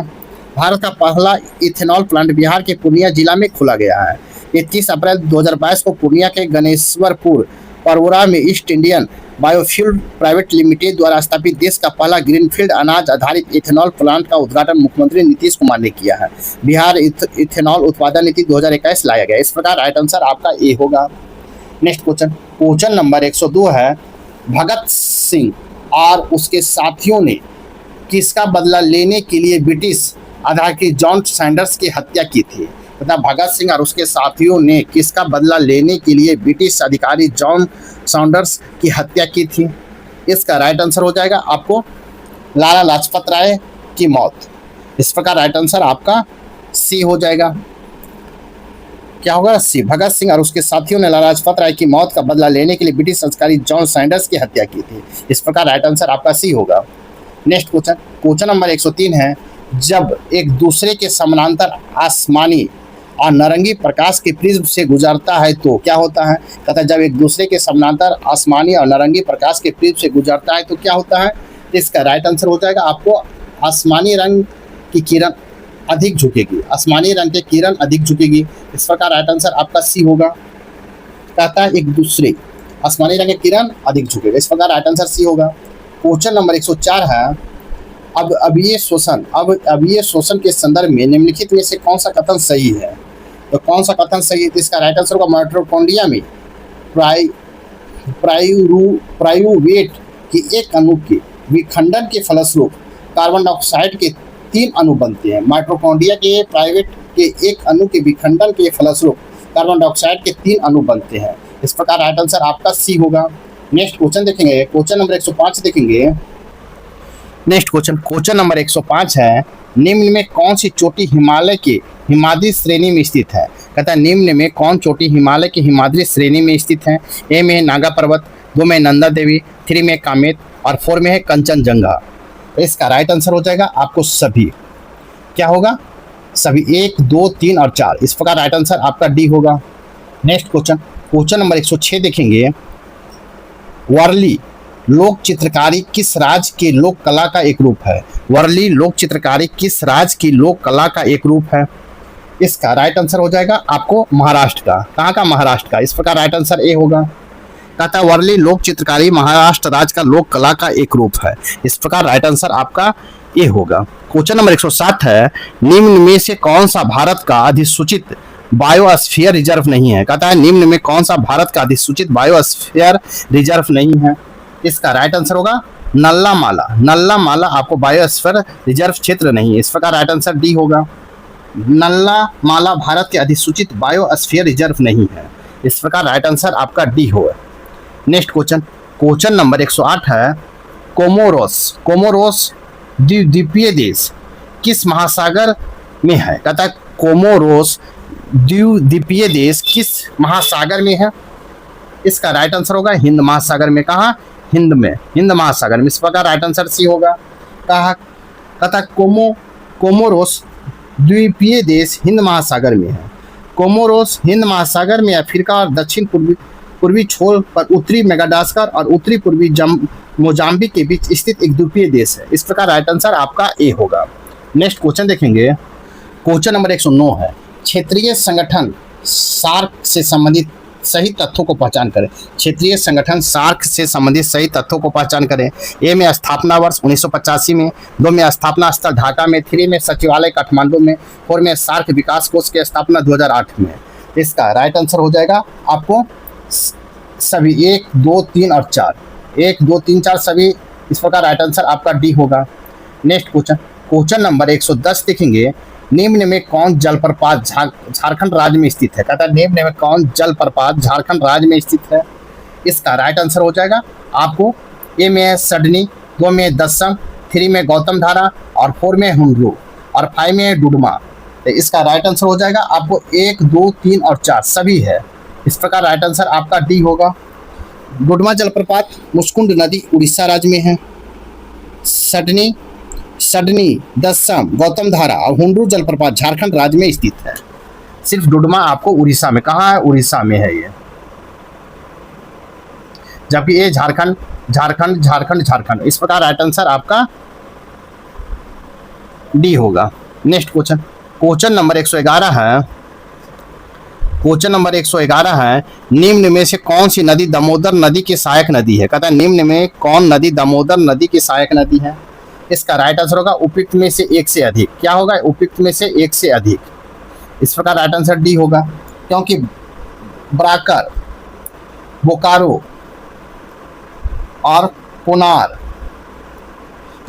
भारत का पहला इथेनॉल प्लांट बिहार के पूर्णिया जिला में खोला गया है। 31 अप्रैल 2022 को पूर्णिया के गणेश्वरपुर परवरा में east Indian biofuel private limited द्वारा स्थापित देश का पहला ग्रीनफील्ड अनाज आधारित इथेनॉल प्लांट का उद्घाटन मुख्यमंत्री नीतीश कुमार ने किया है। बिहार इथेनॉल उत्पादन नीति 2021 लाया गया। इस प्रकार राइट आंसर आपका ए होगा। नेक्स्ट क्वेश्चन, क्वेश्चन नंबर 102 है। भगत सिंह और उसके साथियों ने किसका बदला लेने के लिए ब्रिटिश अधिकारी जॉन सैंडर्स की हत्या की थी? तथा भगत सिंह और उसके साथियों ने किसका बदला लेने के लिए ब्रिटिश अधिकारी जॉन सैंडर्स की हत्या की थी? इसका राइट आंसर हो जाएगा आपको लाला लाजपत राय की मौत। इस प्रकार राइट आंसर आपका सी हो जाएगा। क्या होगा? सी। भगत सिंह और उसके साथियों ने लाला लाजपत राय की मौत का बदला लेने के लिए ब्रिटिश अधिकारी जॉन सैंडर्स की हत्या की थी। इस प्रकार राइट आंसर आपका सी होगा। नेक्स्ट क्वेश्चन, क्वेश्चन नंबर 103 है। जब एक दूसरे के समानांतर आसमानी और नारंगी प्रकाश के प्रिज्म से गुजरता है तो क्या होता है? कहता है जब एक दूसरे के समानांतर आसमानी और नारंगी प्रकाश के प्रिज्म से गुजरता है तो क्या होता है? इसका राइट आंसर हो जाएगा आपको आसमानी रंग की किरण अधिक झुकेगी, आसमानी रंग के किरण अधिक झुकेगी। इस प्रकार राइट आंसर आपका सी होगा। कहता है एक दूसरे आसमानी रंग के किरण अधिक झुकेगा। इस प्रकार राइट आंसर सी होगा। क्वेश्चन नंबर 104 है। अब ये शोषण के संदर्भ में निम्नलिखित में से कौन सा कथन सही है? तो कौन सा कथन सही है? तो इसका राइट आंसर होगा माइटोकॉन्ड्रिया में प्राइरुवेट के एक अणु के विखंडन के फलस्वरूप कार्बन डाइऑक्साइड के 3 अणु बनते हैं। माइटोकॉन्ड्रिया के प्राइवेट के एक अणु के विखंडन के फलस्वरूप कार्बन डाइऑक्साइड के 3 अणु बनते हैं। इस प्रकार राइट आंसर आपका सी होगा। नेक्स्ट क्वेश्चन देखेंगे, क्वेश्चन नंबर 105 देखेंगे। नेक्स्ट क्वेश्चन नंबर 105 है, निम्न में कौन सी चोटी हिमालय के हिमाद्री श्रेणी में स्थित है? कहता है निम्न में कौन चोटी हिमालय की हिमाद्री श्रेणी में स्थित है? ए में नागा पर्वत, 2 में नंदा देवी, 3 में कामेत और 4 में है कंचनजंगा। तो इसका राइट आंसर हो जाएगा आपको सभी। क्या होगा? सभी 1, 2, 3 और 4। इस प्रकार राइट आंसर आपका डी होगा। नेक्स्ट क्वेश्चन नंबर 106 देखेंगे। वर्ली लोक चित्रकारी किस राज्य के लोक कला का एक रूप है? वर्ली लोक चित्रकारी किस राज्य की लोक कला का एक रूप है? इसका राइट आंसर हो जाएगा आपको महाराष्ट्र का। कहाँ का? महाराष्ट्र का। इस प्रकार राइट आंसर ए होगा। कहता है वर्ली लोक चित्रकारी महाराष्ट्र राज्य का लोक कला का एक रूप है। इस प्रकार राइट आंसर आपका ए होगा। क्वेश्चन नंबर 107 है, निम्न में से कौन सा भारत का अधिसूचित बायोस्फीयर रिजर्व नहीं है? कहता है निम्न में कौन सा भारत का अधिसूचित बायोस्फीयर रिजर्व नहीं है? इसका राइट आंसर होगा नल्ला माला। नल्ला माला आपको बायोस्फीयर रिजर्व क्षेत्र नहीं है। इस प्रकार राइट आंसर डी होगा। नल्ला माला भारत के अधिसूचित बायोस्फीयर रिजर्व नहीं है। इस प्रकार राइट आंसर आपका डी होगा। नेक्स्ट क्वेश्चन नंबर 108 है, कोमोरोस द्वीपीय देश किस महासागर में है? कहता है कोमोरोस द्वीपीय देश किस महासागर में है? इसका राइट आंसर होगा हिंद महासागर में। कहा? हिंद में, हिंद महासागर में। इस प्रकार राइट आंसर सी होगा। कहा? कहता कोमोरोस द्वीपीय देश हिंद महासागर में है। कोमोरोस हिंद महासागर में अफ्रीका और दक्षिण पूर्वी छोर पर उत्तरी मेडागास्कर और उत्तरी पूर्वी मोजाम्बिक के बीच स्थित एक द्वीपीय देश है। इस प्रकार राइट आंसर आपका ए होगा। नेक्स्ट क्वेश्चन देखेंगे। क्वेश्चन नंबर 109 है, क्षेत्रीय संगठन सार्क से संबंधित सही तथ्यों को पहचान करें। क्षेत्रीय संगठन सार्क से संबंधित सही तथ्यों को पहचान करें। ए में स्थापना वर्ष 1985 में, 2 में स्थापना स्थल ढाका में, 3 में सचिवालय काठमांडू में, 4 में सार्क विकास कोष की स्थापना 2008 में। इसका राइट आंसर हो जाएगा आपको सभी 1, 2, 3 और 4। 1, 2, 3, 4 सभी। इस प्रकार राइट आंसर आपका डी होगा। नेक्स्ट क्वेश्चन नंबर 110 देखेंगे। निम्न में कौन जलप्रपात झारखंड राज्य में स्थित है? कहता है निम्न में कौन जलप्रपात झारखंड राज्य में स्थित है? इसका राइट आंसर हो जाएगा आपको ए में है सडनी, 2 में दसम, 3 में गौतम धारा और 4 में हुंडरू और 5 में है डुडमा। तो इसका राइट आंसर हो जाएगा आपको 1, 2, 3 और 4 सभी है। इस प्रकार राइट आंसर आपका डी होगा। डुडमा जलप्रपात मुस्कुंड नदी उड़ीसा राज्य में है। सडनी, दसम, गौतम धारा और हुंडरू जलप्रपात झारखंड राज्य में स्थित है। सिर्फ डुडमा आपको उड़ीसा में। कहाँ है? उड़ीसा में है ये। जबकि ये झारखंड। इस प्रकार राइट आंसर आपका डी होगा। नेक्स्ट क्वेश्चन नंबर 111 है। क्वेश्चन नंबर 111 है, निम्न में से कौन सी नदी दामोदर नदी की सहायक नदी है? कहता है निम्न में कौन नदी दामोदर नदी की सहायक नदी है? इसका राइट आंसर होगा उपयुक्त में से एक से अधिक। क्या होगा? उपयुक्त में से एक से अधिक। इस प्रकार राइट आंसर डी होगा, क्योंकि ब्राकर, बोकारो और पुनार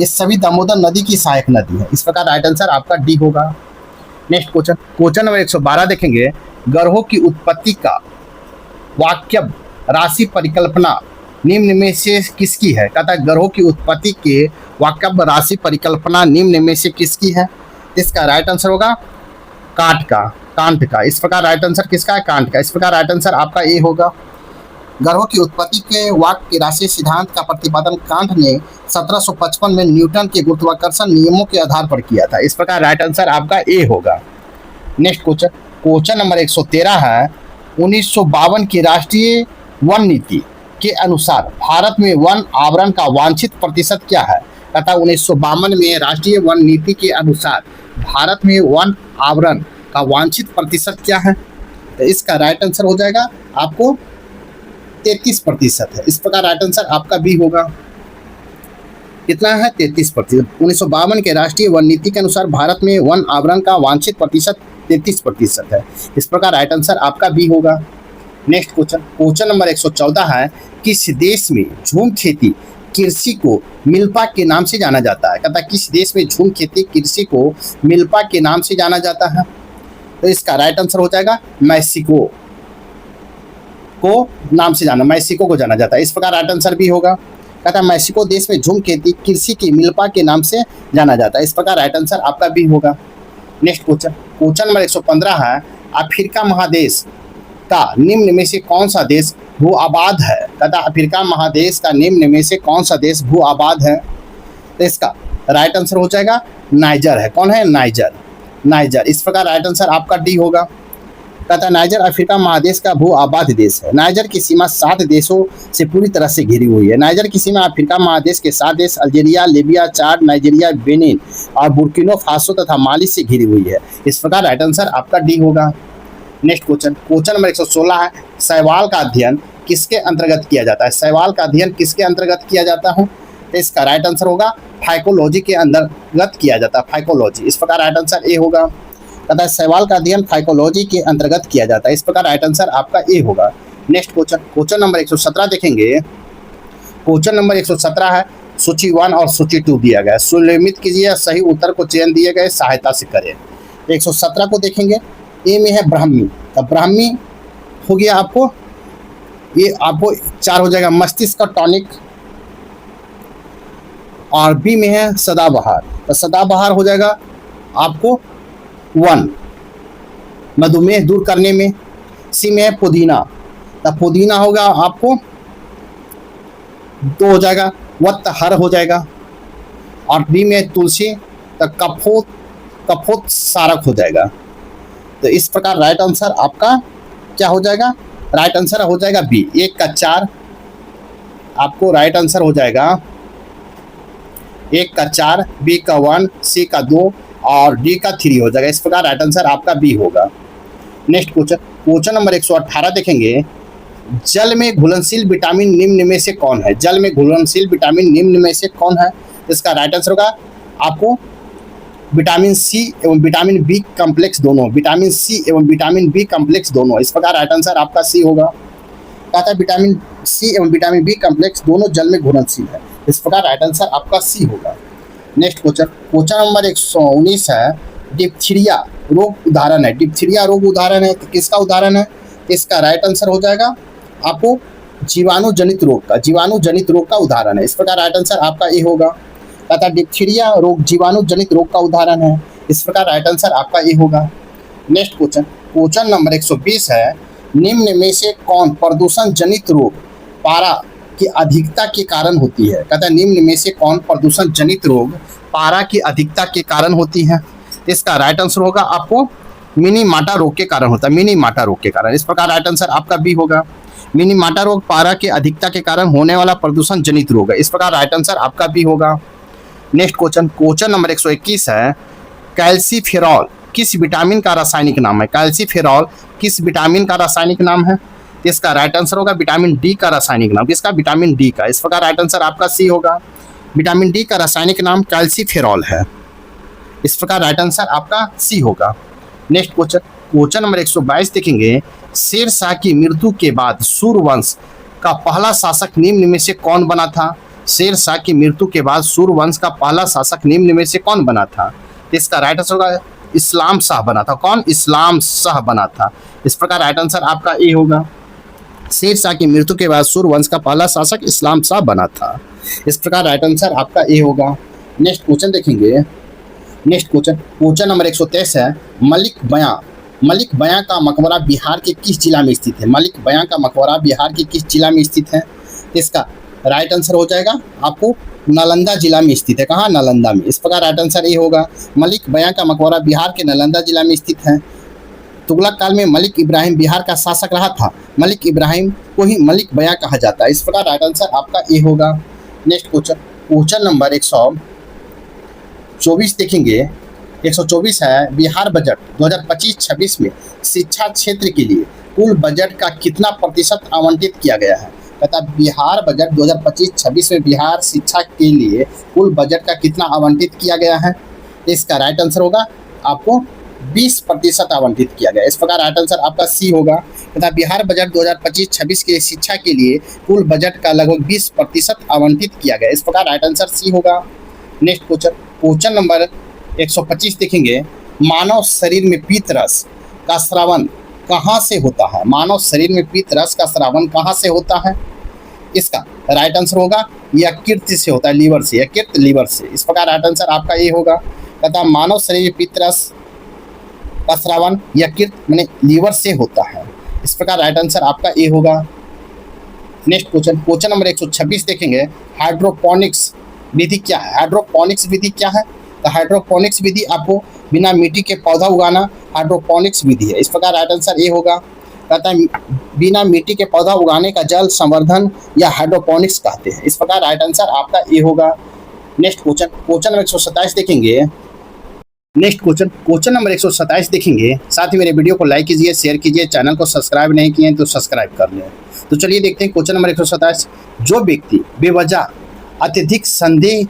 ये सभी दामोदर नदी की सहायक नदी है। इस प्रकार राइट आंसर आपका डी होगा। नेक्स्ट क्वेश्चन नंबर 112 देखेंगे। ग्रहों की उत्पत्ति का वाक्य राशि परिकल्पना निम्न में से किसकी है? कहता है ग्रहों की उत्पत्ति के वाक्य राशि परिकल्पना निम्न में से किसकी है? इसका राइट आंसर होगा कांट का। इस प्रकार राइट आंसर किसका है? कांट का। इस प्रकार राइट आंसर आपका ए होगा। ग्रहों की उत्पत्ति के वाक्य के राशि सिद्धांत का प्रतिपादन कांट ने 1755 में न्यूटन के गुरुत्वाकर्षण नियमों के आधार पर किया था। इस प्रकार राइट आंसर आपका ए होगा। नेक्स्ट क्वेश्चन नंबर 113 है। 1952 की राष्ट्रीय वन नीति के अनुसार भारत में वन आवरण का वांछित प्रतिशत क्या है? तथा 1952 में राष्ट्रीय वन नीति के अनुसार भारत में वन आवरण का वांछित प्रतिशत क्या है? तो इसका राइट आंसर हो जाएगा आपको 33% है। इस प्रकार राइट आंसर आपका बी होगा। कितना है 33%। 1952 के राष्ट्रीय वन नीति के अनुसार भारत में वन आवरण का वांछित प्रतिशत 33% है। इस प्रकार राइट आंसर आपका बी होगा। नेक्स्ट क्वेश्चन, क्वेश्चन नंबर 114 है, किस देश में झूम खेती कृषि को मिल्पा के नाम से जाना जाता है? कहता है किस देश में झूम खेती कृषि को मिल्पा के नाम से जाना जाता है? तो इसका राइट आंसर हो जाएगा मैक्सिको को नाम से जाना, मैक्सिको को जाना जाता है। इस प्रकार राइट आंसर भी होगा। कहता है मैक्सिको देश में झूम खेती कृषि की मिल्पा के नाम से जाना जाता है। इस प्रकार राइट आंसर आपका भी होगा। नेक्स्ट क्वेश्चन, क्वेश्चन नंबर 115 है, अफ्रीका महादेश का निम्न में से कौन सा देश भू आबाद है? कहता है अफ्रीका महादेश का निम्न में से कौन सा देश भू आबाद है? तो इसका राइट आंसर हो जाएगा नाइजर है। कौन है? Niger, niger. इस प्रकार राइट आंसर आपका डी होगा। कहता है नाइजर अफ्रीका महादेश का भू आबाद देश है। नाइजर की सीमा 7 देशों से पूरी तरह से घिरी हुई है। नाइजर की सीमा अफ्रीका महादेश के 7 देश अल्जीरिया, लीबिया, चाड, नाइजीरिया, बेनिन और बुर्किना फासो तथा माली से घिरी हुई है। इस प्रकार राइट आंसर आपका डी होगा। नेक्स्ट क्वेश्चन, क्वेश्चन नंबर 116 है, शैवाल का अध्ययन किसके अंतर्गत किया जाता है? शैवाल का अध्ययन किसके अंतर्गत किया जाता है? तो इसका राइट आंसर होगा फाइकोलॉजी के अंतर्गत किया जाता है, फाइकोलॉजी। इस प्रकार राइट आंसर ए होगा। कहता है शैवाल का अध्ययन फाइकोलॉजी के अंतर्गत किया जाता है। इस प्रकार राइट आंसर आपका ए होगा। नेक्स्ट क्वेश्चन, क्वेश्चन नंबर 117 देखेंगे। क्वेश्चन नंबर 117 है, सूची 1 और सूची 2 दिया गया है। सुनिश्चित कीजिए सही उत्तर को चयन दिए गए सहायता से करें। 117 को देखेंगे, ए में है ब्राह्मी, तो ब्राह्मी हो गया आपको, ये आपको 4 हो जाएगा मस्तिष्क का टॉनिक। और बी में है सदाबहार, तो सदाबहार हो जाएगा आपको 1 मधुमेह दूर करने में। सी में है पुदीना, तो पुदीना होगा आपको 2 हो जाएगा, वत्तहर हो जाएगा। और डी में तुलसी, तो कफोत सारक हो जाएगा। तो इस प्रकार राइट आंसर आपका क्या हो जाएगा? राइट आंसर हो जाएगा बी, 1 का 4 आपको राइट आंसर हो जाएगा 1 का 4, बी का 1, सी का 2 और डी का 3 हो जाएगा। इस प्रकार राइट आंसर आपका बी होगा। नेक्स्ट क्वेश्चन, क्वेश्चन नंबर 118 देखेंगे। जल में घुलनशील विटामिन निम्न में से कौन है? जल में घुलनशील विटामिन निम्न में से कौन है? इसका राइट आंसर होगा आपको विटामिन सी एवं विटामिन बी कॉम्प्लेक्स दोनों, विटामिन सी एवं विटामिन बी कॉम्प्लेक्स दोनों। इस प्रकार राइट आंसर आपका सी होगा। कहता है विटामिन सी एवं विटामिन बी कॉम्प्लेक्स दोनों जल में घुलनशील है। इस प्रकार राइट आंसर आपका सी होगा। नेक्स्ट क्वेश्चन, क्वेश्चन नंबर 119 है, डिप्थीरिया रोग उदाहरण है। डिप्थीरिया रोग उदाहरण है, तो किसका उदाहरण है? इसका राइट आंसर हो जाएगा आपको जीवाणु जनित रोग का उदाहरण है। इस प्रकार राइट आंसर आपका ए होगा। कहता है डिप्थीरिया रोग जीवाणु जनित रोग का उदाहरण है। इस प्रकार राइट आंसर आपका ए होगा। नेक्स्ट क्वेश्चन, क्वेश्चन नंबर 120 है, निम्न में से कौन प्रदूषण जनित रोग पारा की अधिकता के कारण होती है? कहता है निम्न में से कौन प्रदूषण जनित रोग पारा की अधिकता के कारण होती है? इसका राइट आंसर होगा आपको मिनीमाटा रोग के कारण होता है, मिनीमाटा रोग के कारण। इस प्रकार राइट आंसर आपका बी होगा। मिनीमाटा रोग पारा की अधिकता के कारण होने वाला प्रदूषण जनित रोग है। इस प्रकार राइट आंसर आपका बी होगा। नेक्स्ट क्वेश्चन, क्वेश्चन नंबर 121 है, कैल्सीफेरॉल किस विटामिन का रासायनिक नाम है? कैल्सीफेरॉल किस विटामिन का रासायनिक नाम है? इसका राइट आंसर होगा विटामिन डी का रासायनिक नाम। किसका? विटामिन डी का। इस प्रकार राइट आंसर आपका सी होगा। विटामिन डी का रासायनिक नाम कैल्सीफेरॉल है। इस प्रकार राइट आंसर आपका सी होगा। नेक्स्ट क्वेश्चन, क्वेश्चन नंबर 122 देखेंगे। शेरशाह की मृत्यु के बाद सूर्यवंश का पहला शासक निम्न में से कौन बना था? शेरशाह की मृत्यु के बाद सूर्यवंश का पहला शासक निम्न में से कौन बना था? इसका राइट आंसर होगा इस्लाम शाह बना था। कौन? इस्लाम शाह बना था। इस प्रकार राइट आंसर आपका ए होगा। शेरशाह की मृत्यु के बाद सूर्यवंश का पहला शासक इस्लाम शाह बना था। इस प्रकार राइट आंसर आपका ए होगा। नेक्स्ट क्वेश्चन देखेंगे। नेक्स्ट क्वेश्चन, क्वेश्चन नंबर 123 है, मलिक बयां का मकबरा बिहार के किस जिला में स्थित है? मलिक बयां का मकबरा बिहार के किस जिला में स्थित है? इसका राइट आंसर हो जाएगा आपको नालंदा जिला में स्थित है। कहाँ? नालंदा में। इस प्रकार राइट आंसर ये होगा। मलिक बयां का मकबरा बिहार के नालंदा जिला में स्थित है। तुगलक काल में मलिक इब्राहिम बिहार का शासक रहा था। मलिक इब्राहिम को ही मलिक बयां कहा जाता है। इस प्रकार राइट आंसर आपका ए होगा। नेक्स्ट क्वेश्चन, क्वेश्चन नंबर 124 देखेंगे। 124 है, बिहार बजट 2025-26 में शिक्षा क्षेत्र के लिए कुल बजट का कितना प्रतिशत आवंटित किया गया है? कहता बिहार बजट 2025-26 में बिहार शिक्षा के लिए कुल बजट का कितना आवंटित किया गया है? इसका राइट आंसर होगा आपको 20% आवंटित किया गया। इस प्रकार राइट आंसर आपका सी होगा। तथा बिहार बजट 2025-26 के शिक्षा के लिए कुल बजट का लगभग 20% आवंटित किया गया। इस प्रकार राइट आंसर सी होगा। नेक्स्ट क्वेश्चन नंबर 125 देखेंगे। मानव शरीर में पीत रस का स्रावन कहाँ से होता है? मानव शरीर में पीत रस का स्रावन कहाँ से होता है? इसका राइट आंसर होगा यकृत से होता है, लीवर से, यकृत लीवर से। इस प्रकार राइट आंसर आपका ये होगा। तथा मानव शरीर में पीत रस का स्रावन यकृत माने लीवर से होता है। इस प्रकार राइट आंसर आपका ए होगा। नेक्स्ट क्वेश्चन नंबर 126 देखेंगे। हाइड्रोपोनिक्स विधि क्या है? हाइड्रोपोनिक्स विधि क्या है? तो हाइड्रोपोनिक्स विधि आपको बिना मिट्टी के पौधा उगाना हाइड्रोपोनिक्स विधि है। इस प्रकार राइट आंसर ए होगा। कहता है बिना मिट्टी के पौधा उगाने का जल संवर्धन या हाइड्रोपोनिक्स कहते हैं। इस प्रकार राइट आंसर आपका ए होगा। नेक्स्ट क्वेश्चन नंबर 127 देखेंगे। नेक्स्ट क्वेश्चन नंबर 127 देखेंगे। साथ ही मेरे वीडियो को लाइक कीजिए, शेयर कीजिए, चैनल को सब्सक्राइब नहीं किए तो सब्सक्राइब कर लें। तो चलिए देखते हैं क्वेश्चन नंबर 127। जो व्यक्ति बेवजह अत्यधिक संदेह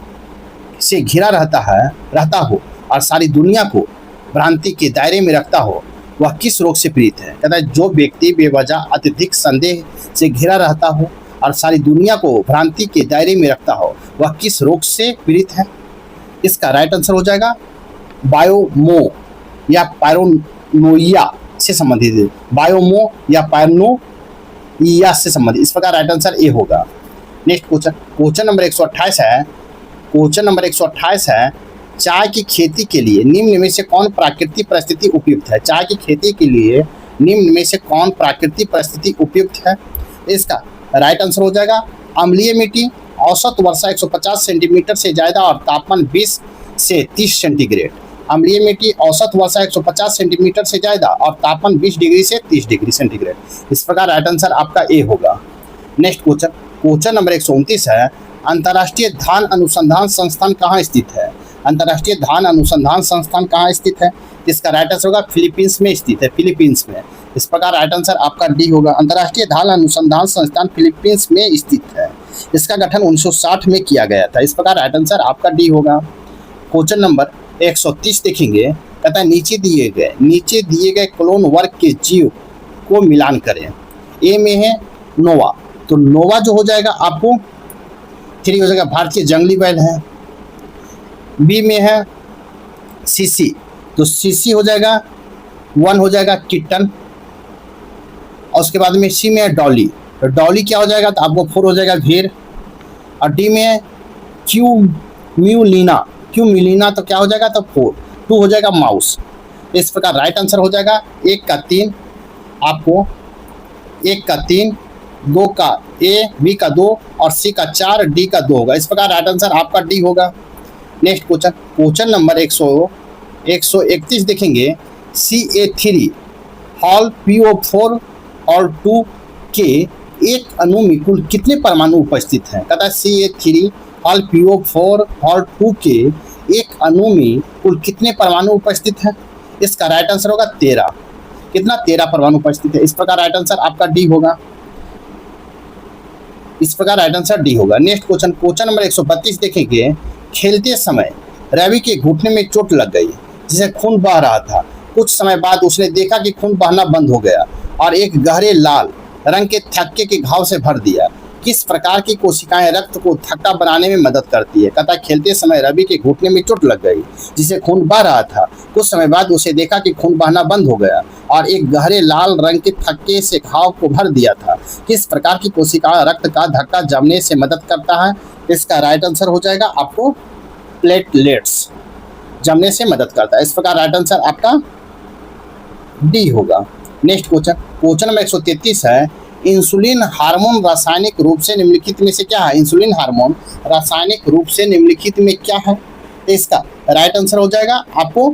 से घिरा रहता हो और सारी दुनिया को भ्रांति के दायरे में रखता हो, वह किस रोग से पीड़ित है? कहता है जो व्यक्ति बेवजह अत्यधिक संदेह से घिरा रहता हो और सारी दुनिया को भ्रांति के दायरे में रखता हो, वह किस रोग से पीड़ित है? इसका राइट आंसर हो जाएगा बायोमो या पैरानोइया से संबंधित, बायोमो या पैरानोइया से संबंधित। इस प्रकार राइट आंसर ए होगा। नेक्स्ट क्वेश्चन नंबर 128 है। क्वेश्चन नंबर 128 है। चाय की खेती के लिए निम्न में से कौन प्राकृतिक परिस्थिति उपयुक्त है? चाय की खेती के लिए निम्न में से कौन प्राकृतिक परिस्थिति उपयुक्त है? इसका राइट आंसर हो जाएगा अम्लीय मिट्टी, औसत वर्षा 150 सेंटीमीटर से ज़्यादा और तापमान 20 से 30 सेंटीग्रेड। अम्लीय मिट्टी, औसत वर्षा 150 सेंटीमीटर से ज़्यादा और तापमान 20 डिग्री से 30 डिग्री सेंटीग्रेड। इस प्रकार राइट आंसर आपका ए होगा। नेक्स्ट क्वेश्चन नंबर 129 है। अंतर्राष्ट्रीय धान अनुसंधान संस्थान कहाँ स्थित है? अंतर्राष्ट्रीय धान अनुसंधान संस्थान कहाँ स्थित है? इसका राइट आंसर होगा फिलीपींस में स्थित है, फिलीपींस में। इस प्रकार राइट आंसर आपका डी होगा। अंतर्राष्ट्रीय धान अनुसंधान संस्थान फिलीपींस में स्थित है। इसका गठन 1960 में किया गया था। इस प्रकार राइट आंसर आपका डी होगा। क्वेश्चन नंबर 130 देखेंगे। कहता है नीचे दिए गए क्लोन वर्ग के जीव को मिलान करें। ए में है नोवा, तो नोवा जो हो जाएगा आपको 3 हो जाएगा भारतीय जंगली बैल है। बी में है सीसी, तो सीसी हो जाएगा 1 हो जाएगा किटन। और उसके बाद में सी में है डॉली, तो डॉली क्या हो जाएगा? तो आपको 4 हो जाएगा भेड़। और डी में है क्यूम्यूलिना, तो क्या हो जाएगा? तो 4। 2 हो जाएगा माउस। इस प्रकार राइट आंसर हो जाएगा 1 का 3, आपको 1 का 3, 2 का ए, बी का 2 और सी का 4, डी का 2 होगा। इस प्रकार राइट आंसर आपका डी होगा। नेक्स्ट क्वेश्चन नंबर 131 देखेंगे। CA3 हॉल PO4 और 2 के एक अणु में कुल कितने परमाणु उपस्थित हैं? कहता है CA3 हॉल PO4 और 2 के एक अणु में कुल कितने परमाणु उपस्थित हैं? इसका राइट आंसर होगा 13। कितना? 13 परमाणु उपस्थित है। इस प्रकार राइट आंसर आपका डी होगा। इस प्रकार राइट आंसर डी होगा। नेक्स्ट क्वेश्चन नंबर 132 देखेंगे। खेलते समय रवि के घुटने में चोट लग गई जिसे खून बह रहा था। कुछ समय बाद उसने देखा कि खून बहना बंद हो गया और एक गहरे लाल रंग के थक्के के घाव से भर दिया। किस प्रकार की कोशिकाएं रक्त को थक्का बनाने में मदद करती है? कहता है खेलते समय रवि के घुटने में चोट लग गई जिसे खून बह रहा था। कुछ समय बाद उसे देखा कि खून बहना बंद हो गया और एक गहरे लाल रंग के थक्के से घाव को भर दिया था। किस प्रकार की कोशिका रक्त का धक्का जमने से मदद करता है? इसका राइट आंसर हो जाएगा आपको प्लेटलेट्स जमने से मदद करता है। इस प्रकार राइट आंसर आपका डी होगा। नेक्स्ट क्वेश्चन नंबर 133 है। इंसुलिन हार्मोन रासायनिक रूप से निम्नलिखित में से क्या है? इंसुलिन हार्मोन रासायनिक रूप से निम्नलिखित में क्या है? इसका राइट आंसर हो जाएगा आपको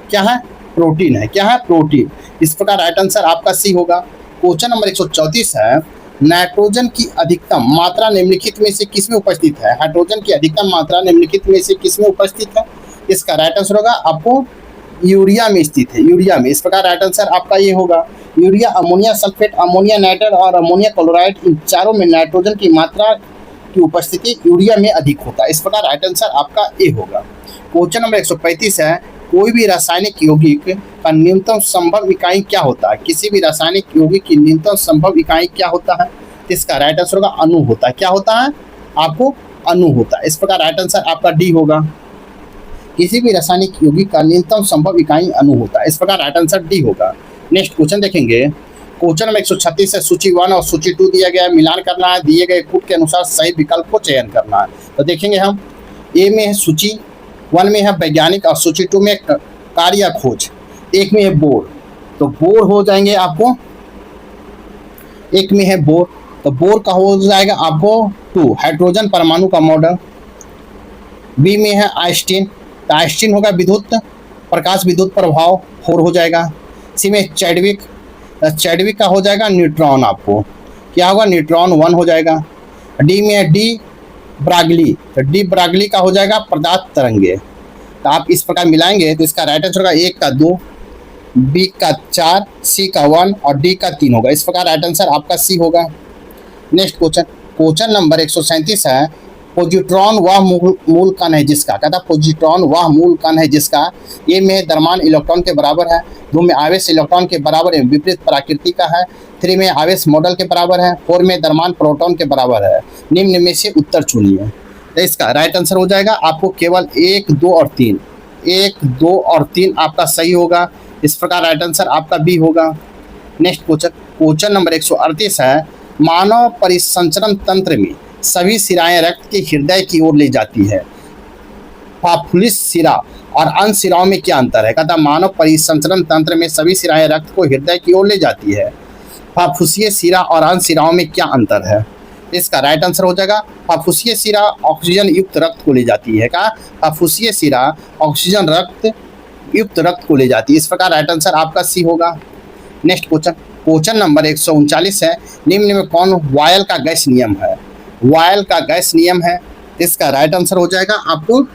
क्या है? प्रोटीन है। क्या है? प्रोटीन। इस प्रकार राइट आंसर आपका सी होगा। क्वेश्चन नंबर 134 है। नाइट्रोजन की अधिकतम मात्रा निम्नलिखित में से किसमें उपस्थित है? हाइड्रोजन की अधिकतम मात्रा निम्नलिखित में से किसमें उपस्थित है? इसका राइट आंसर होगा आपको यूरिया में स्थित है, यूरिया में। इस प्रकार राइट आंसर आपका ये होगा। Urea, ammonia sulphate, ammonia nitrate और अमोनिया क्लोराइड, इन चारों में नाइट्रोजन की मात्रा की उपस्थिति यूरिया में अधिक होता है। इस प्रकार राइट आंसर आपका ए होगा। क्वेश्चन नंबर 135 है, कोई भी रासायनिक यौगिक का न्यूनतम संभव इकाई क्या होता है? किसी भी रासायनिक यौगिक की न्यूनतम संभव इकाई क्या होता है? इसका राइट आंसर होगा अणु होता है। क्या होता है? आपको अणु होता है। इस प्रकार राइट आंसर आपका डी होगा। किसी भी रासायनिक यौगिक का न्यूनतम संभव इकाई अणु होता है। इस प्रकार राइट आंसर डी होगा। नेक्स्ट क्वेश्चन देखेंगे। क्वेश्चन नंबर 136 है, सूची 1 और सूची 2 दिया गया है, मिलान करना है, दिए गए कूट के अनुसार सही विकल्प को चयन करना है। तो देखेंगे हम, ए में है सूची 1 में है वैज्ञानिक और सूची 2 में कार्य या खोज, एक में है बोर। तो बोर हो जाएंगे आपको, एक में है बोर, तो बोर का हो जाएगा आपको 2 हाइड्रोजन परमाणु का मॉडल। बी में है आइंस्टीन, तो आइंस्टीन होगा विद्युत प्रकाश विद्युत प्रभाव, 4 हो जाएगा। सी में चैडविक, चैडविक का हो जाएगा न्यूट्रॉन, आपको क्या होगा न्यूट्रॉन 1 हो जाएगा। डी में है डी ब्रागली, तो डी ब्रागली का हो जाएगा पदार्थ तरंगे। तो आप इस प्रकार मिलाएंगे तो इसका राइट आंसर होगा 1 का 2, बी का 4, सी का 1 और डी का 3 होगा। इस प्रकार राइट आंसर आपका सी होगा। नेक्स्ट क्वेश्चन, क्वेश्चन नंबर 137 है, पॉजिट्रॉन वह मूल कण है जिसका, कहता पॉजिट्रॉन वह मूल कण है जिसका ए में द्रव्यमान इलेक्ट्रॉन के बराबर है, 2 में आवेश इलेक्ट्रॉन के बराबर है, विपरीत प्रकृति का है, 3 में आवेश मॉडल के बराबर है, 4 में द्रव्यमान प्रोटॉन के बराबर है। निम्न में से उत्तर चुनिए। तो इसका राइट आंसर हो जाएगा आपको केवल 1, 2 और 3, 1, 2 और 3 आपका सही होगा। इस प्रकार राइट आंसर आपका बी होगा। नेक्स्ट क्वेश्चन, क्वेश्चन नंबर 138 है, मानव परिसंचरण तंत्र में सभी सिराएं रक्त के हृदय की ओर ले जाती है। फाफुलिस सिरा और अन्य सिराओं में क्या अंतर है? कहता मानव परिसंचरण तंत्र में सभी सिराएं रक्त को हृदय की ओर ले जाती है। फाफुसीय सिरा और अन्य सिराओं में क्या अंतर है? इसका राइट आंसर हो जाएगा फाफुसीय सिरा ऑक्सीजन युक्त रक्त को ले जाती है। क्या? फाफुसीय सिरा ऑक्सीजन रक्त युक्त रक्त को ले जाती है। इस प्रकार राइट आंसर आपका सी होगा। नेक्स्ट क्वेश्चन, क्वेश्चन नंबर 139 है, निम्न में कौन वायल का गैस नियम है? वायल का गैस नियम है। इसका राइट आंसर हो जाएगा आपको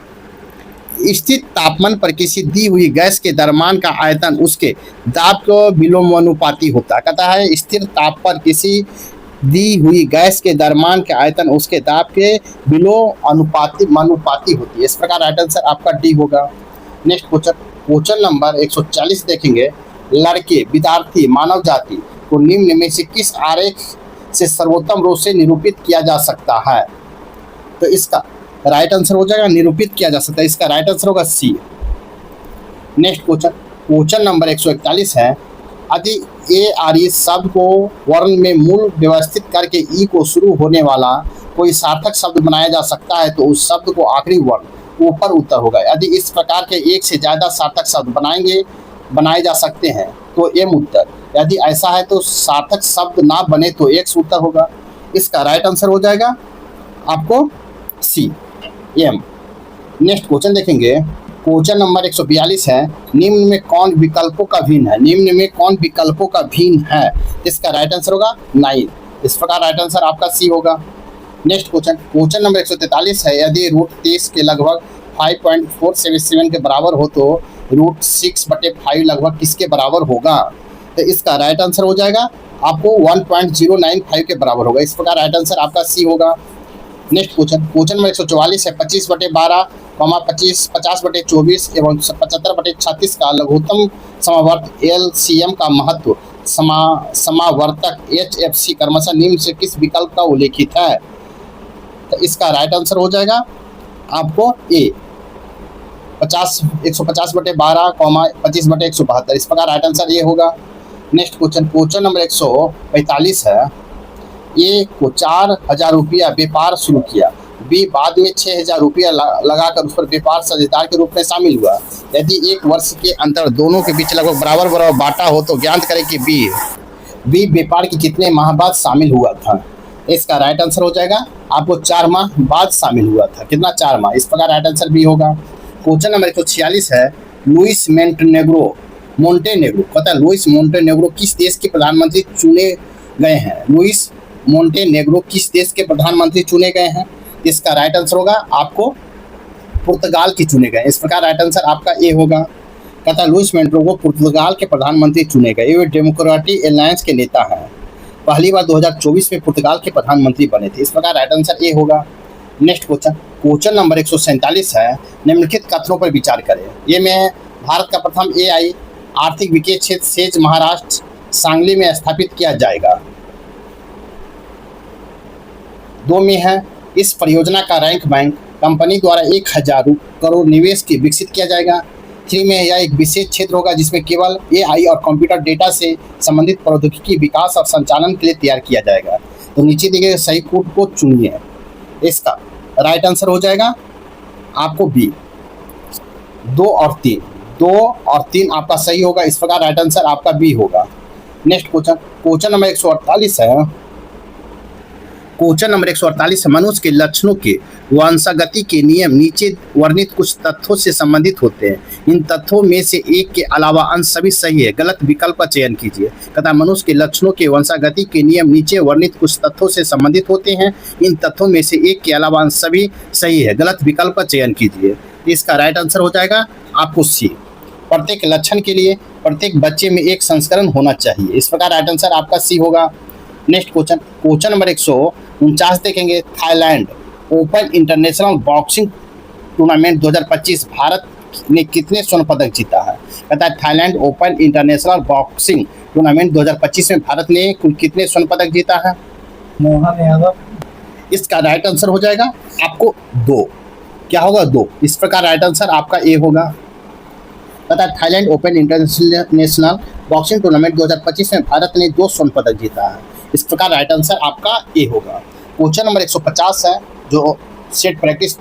स्थित तापमान पर किसी दी हुई गैस के द्रव्यमान का आयतन उसके दाब को विलोमानुपाती होता है। कहता है स्थिर ताप पर किसी दी हुई गैस के द्रव्यमान के आयतन उसके दाब के विलोमानुपाती होती है। इस प्रकार राइट आंसर आपका डी होगा। नेक्स्ट क्वेश्चन, क्वेश्चन नंबर 140 देखेंगे, लड़के विद्यार्थी मानव जाति को निम्न में से किस आरेख से सर्वोत्तम रूप से निरूपित किया जा सकता है? तो इसका राइट आंसर हो जाएगा निरूपित किया जा सकता है। इसका राइट आंसर होगा सी। नेक्स्ट क्वेश्चन, क्वेश्चन नंबर 141 है, यदि ए आर ई शब्द को वर्ण में मूल व्यवस्थित करके ई को शुरू होने वाला कोई सार्थक शब्द बनाया जा सकता है तो उस शब्द को आखिरी वर्ण ऊपर उत्तर होगा। यदि इस प्रकार के एक से ज़्यादा सार्थक शब्द बनाए जा सकते हैं तो एम उत्तर, यदि ऐसा है तो सार्थक शब्द ना बने तो एक्स उत्तर होगा। इसका राइट आंसर हो जाएगा आपको सी, एम। नेक्स्ट क्वेश्चन देखेंगे, क्वेश्चन नंबर 142 है, निम्न में कौन विकल्पों का भिन्न है? निम्न में कौन विकल्पों का भिन्न है? इसका राइट आंसर होगा 9। इस प्रकार राइट आंसर आपका सी होगा। नेक्स्ट क्वेश्चन, क्वेश्चन नंबर 143 है, यदि √30 के लगभग 5.477 के बराबर हो तो √6/5 लगभग किसके बराबर होगा? तो इसका राइट आंसर हो जाएगा आपको 1.095 के बराबर होगा। इस प्रकार राइट आंसर आपका सी होगा। नेक्स्ट क्वेश्चन, क्वेश्चन नंबर 144 है, 25/12, 50/24 एवं 75/36 का लघुत्तम समावर्त एलसीएम का महत्व समावर्तक HFC क्रमशः निम्न से किस विकल्प का उल्लेखित है? तो इसका राइट आंसर हो जाएगा आपको ए, 150/12, 25/172। इस प्रकार राइट आंसर ये होगा। नेक्स्ट क्वेश्चन, क्वेश्चन नंबर 145 है, ए को 4,000 रुपया व्यापार शुरू किया, बी बाद में 6,000 रुपया लगाकर उस पर व्यापार साझेदार के रूप में शामिल हुआ। यदि एक वर्ष के अंतर दोनों के बीच लगभग बराबर बांटा हो तो ज्ञात करें कि बी व्यापार के कितने माह बाद शामिल हुआ था? इसका राइट आंसर हो जाएगा आपको 4 माह बाद शामिल हुआ था। कितना? 4 माह। इस प्रकार राइट आंसर बी होगा। क्वेश्चन नंबर 146 है, लुइस मोंटेनेग्रो पता है लुइस मोंटेनेग्रो किस देश के प्रधानमंत्री चुने गए हैं? लुइस मोंटेनेग्रो किस देश के प्रधानमंत्री चुने गए हैं? इसका राइट आंसर होगा आपको पुर्तगाल के चुने गए। इस प्रकार राइट आंसर आपका ए होगा। कहता है लुइस मोंटेगो पुर्तगाल के प्रधानमंत्री चुने गए। ये डेमोक्रेटिक एलायंस के नेता हैं। पहली बार 2024 में पुर्तगाल के प्रधानमंत्री बने थे। इस प्रकार राइट आंसर ए होगा। नेक्स्ट क्वेश्चन नंबर 147 है, निम्नलिखित कथनों पर विचार करें। ये में भारत का प्रथम एआई आर्थिक विकास क्षेत्र सेज महाराष्ट्र सांगली में स्थापित किया जाएगा। 2 में है, इस परियोजना का रैंक बैंक कंपनी द्वारा 1000 करोड़ निवेश की विकसित किया जाएगा। 3 में यह एक विशेष क्षेत्र होगा जिसमें केवल एआई और कंप्यूटर डेटा से संबंधित प्रौद्योगिकी विकास और संचालन के लिए तैयार किया जाएगा। तो नीचे दिए गए सही कोड को चुनिए। इसका राइट आंसर हो जाएगा आपको बी। 2 और 3 आपका सही होगा। इस प्रकार राइट आंसर आपका बी होगा। नेक्स्ट क्वेश्चन नंबर 148 है। क्वेश्चन नंबर 148 मनुष्य के लक्षणों के वंशागति के नियम नीचे वर्णित कुछ तथ्यों से संबंधित होते हैं। इन तथ्यों में से एक के अलावा अन्य सभी सही है, गलत विकल्प का चयन कीजिए। कहता मनुष्य के लक्षणों के वंशागति के नियम नीचे वर्णित कुछ तथ्यों से संबंधित होते हैं। इन तथ्यों में से एक के अलावा अन्य सभी सही है, गलत विकल्प का चयन कीजिए। इसका राइट आंसर हो जाएगा आपको सी। प्रत्येक लक्षण के लिए प्रत्येक बच्चे में एक संस्करण होना चाहिए। इस प्रकार राइट आंसर आपका सी होगा। नेक्स्ट क्वेश्चन नंबर 149 देखेंगे। Thailand open international boxing tournament 2025 Bharat ने कितने स्वर्ण पदक जीता है। कहता है Thailand open international boxing tournament 2025 में भारत ने कुल कितने स्वर्ण पदक जीता है। मोहन यादव। इसका राइट आंसर हो जाएगा आपको 2। क्या होगा 2। इस प्रकार राइट आंसर आपका ए होगा। कहता है Thailand open international boxing tournament 2025 में भारत ने 2 स्वर्ण पदक जीता है। इस प्रकार राइट आंसर आपका ए होगा। क्वेश्चन नंबर 150 है जो सेट प्रैक्टिस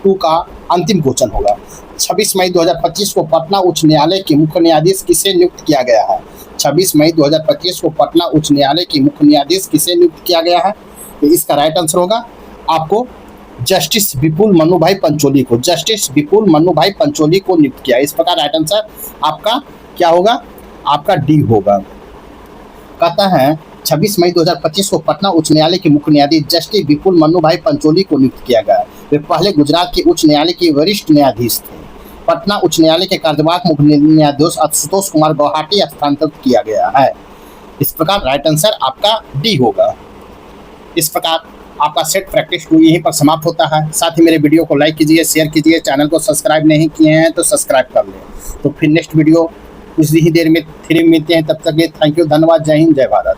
2 का अंतिम क्वेश्चन होगा। 26 मई 2025 को पटना उच्च न्यायालय के मुख्य न्यायाधीश किसे नियुक्त किया गया है। 26 मई 2025 को पटना उच्च न्यायालय के मुख्य न्यायाधीश किसे नियुक्त किया गया है। तो इसका राइट आंसर होगा आपको जस्टिस विपुल मनु भाई पंचोली को। जस्टिस विपुल मनु भाई पंचोली को नियुक्त किया। इस प्रकार राइट आंसर आपका क्या होगा, आपका डी होगा। कहता है 26 मई 2025 को पटना उच्च न्यायालय के मुख्य न्यायाधीश जस्टिस विपुल मनु भाई पंचोली को नियुक्त किया गया। वे पहले गुजरात के उच्च न्यायालय के वरिष्ठ न्यायाधीश थे। पटना उच्च न्यायालय के कार्यवाहक मुख्य न्यायाधीश आशुतोष कुमार गुवाहाटी स्थानांतरित किया गया है। इस प्रकार राइट आंसर आपका डी होगा। इस प्रकार आपका सेट प्रैक्टिस 2 यहीं पर समाप्त होता है। साथ ही मेरे वीडियो को लाइक कीजिए, शेयर कीजिए, चैनल को सब्सक्राइब नहीं किए हैं तो सब्सक्राइब कर लें। तो फिर नेक्स्ट वीडियो कुछ ही देर में फिर मिलते हैं। तब तक ये थैंक यू, धन्यवाद, जय हिंद, जय भारत।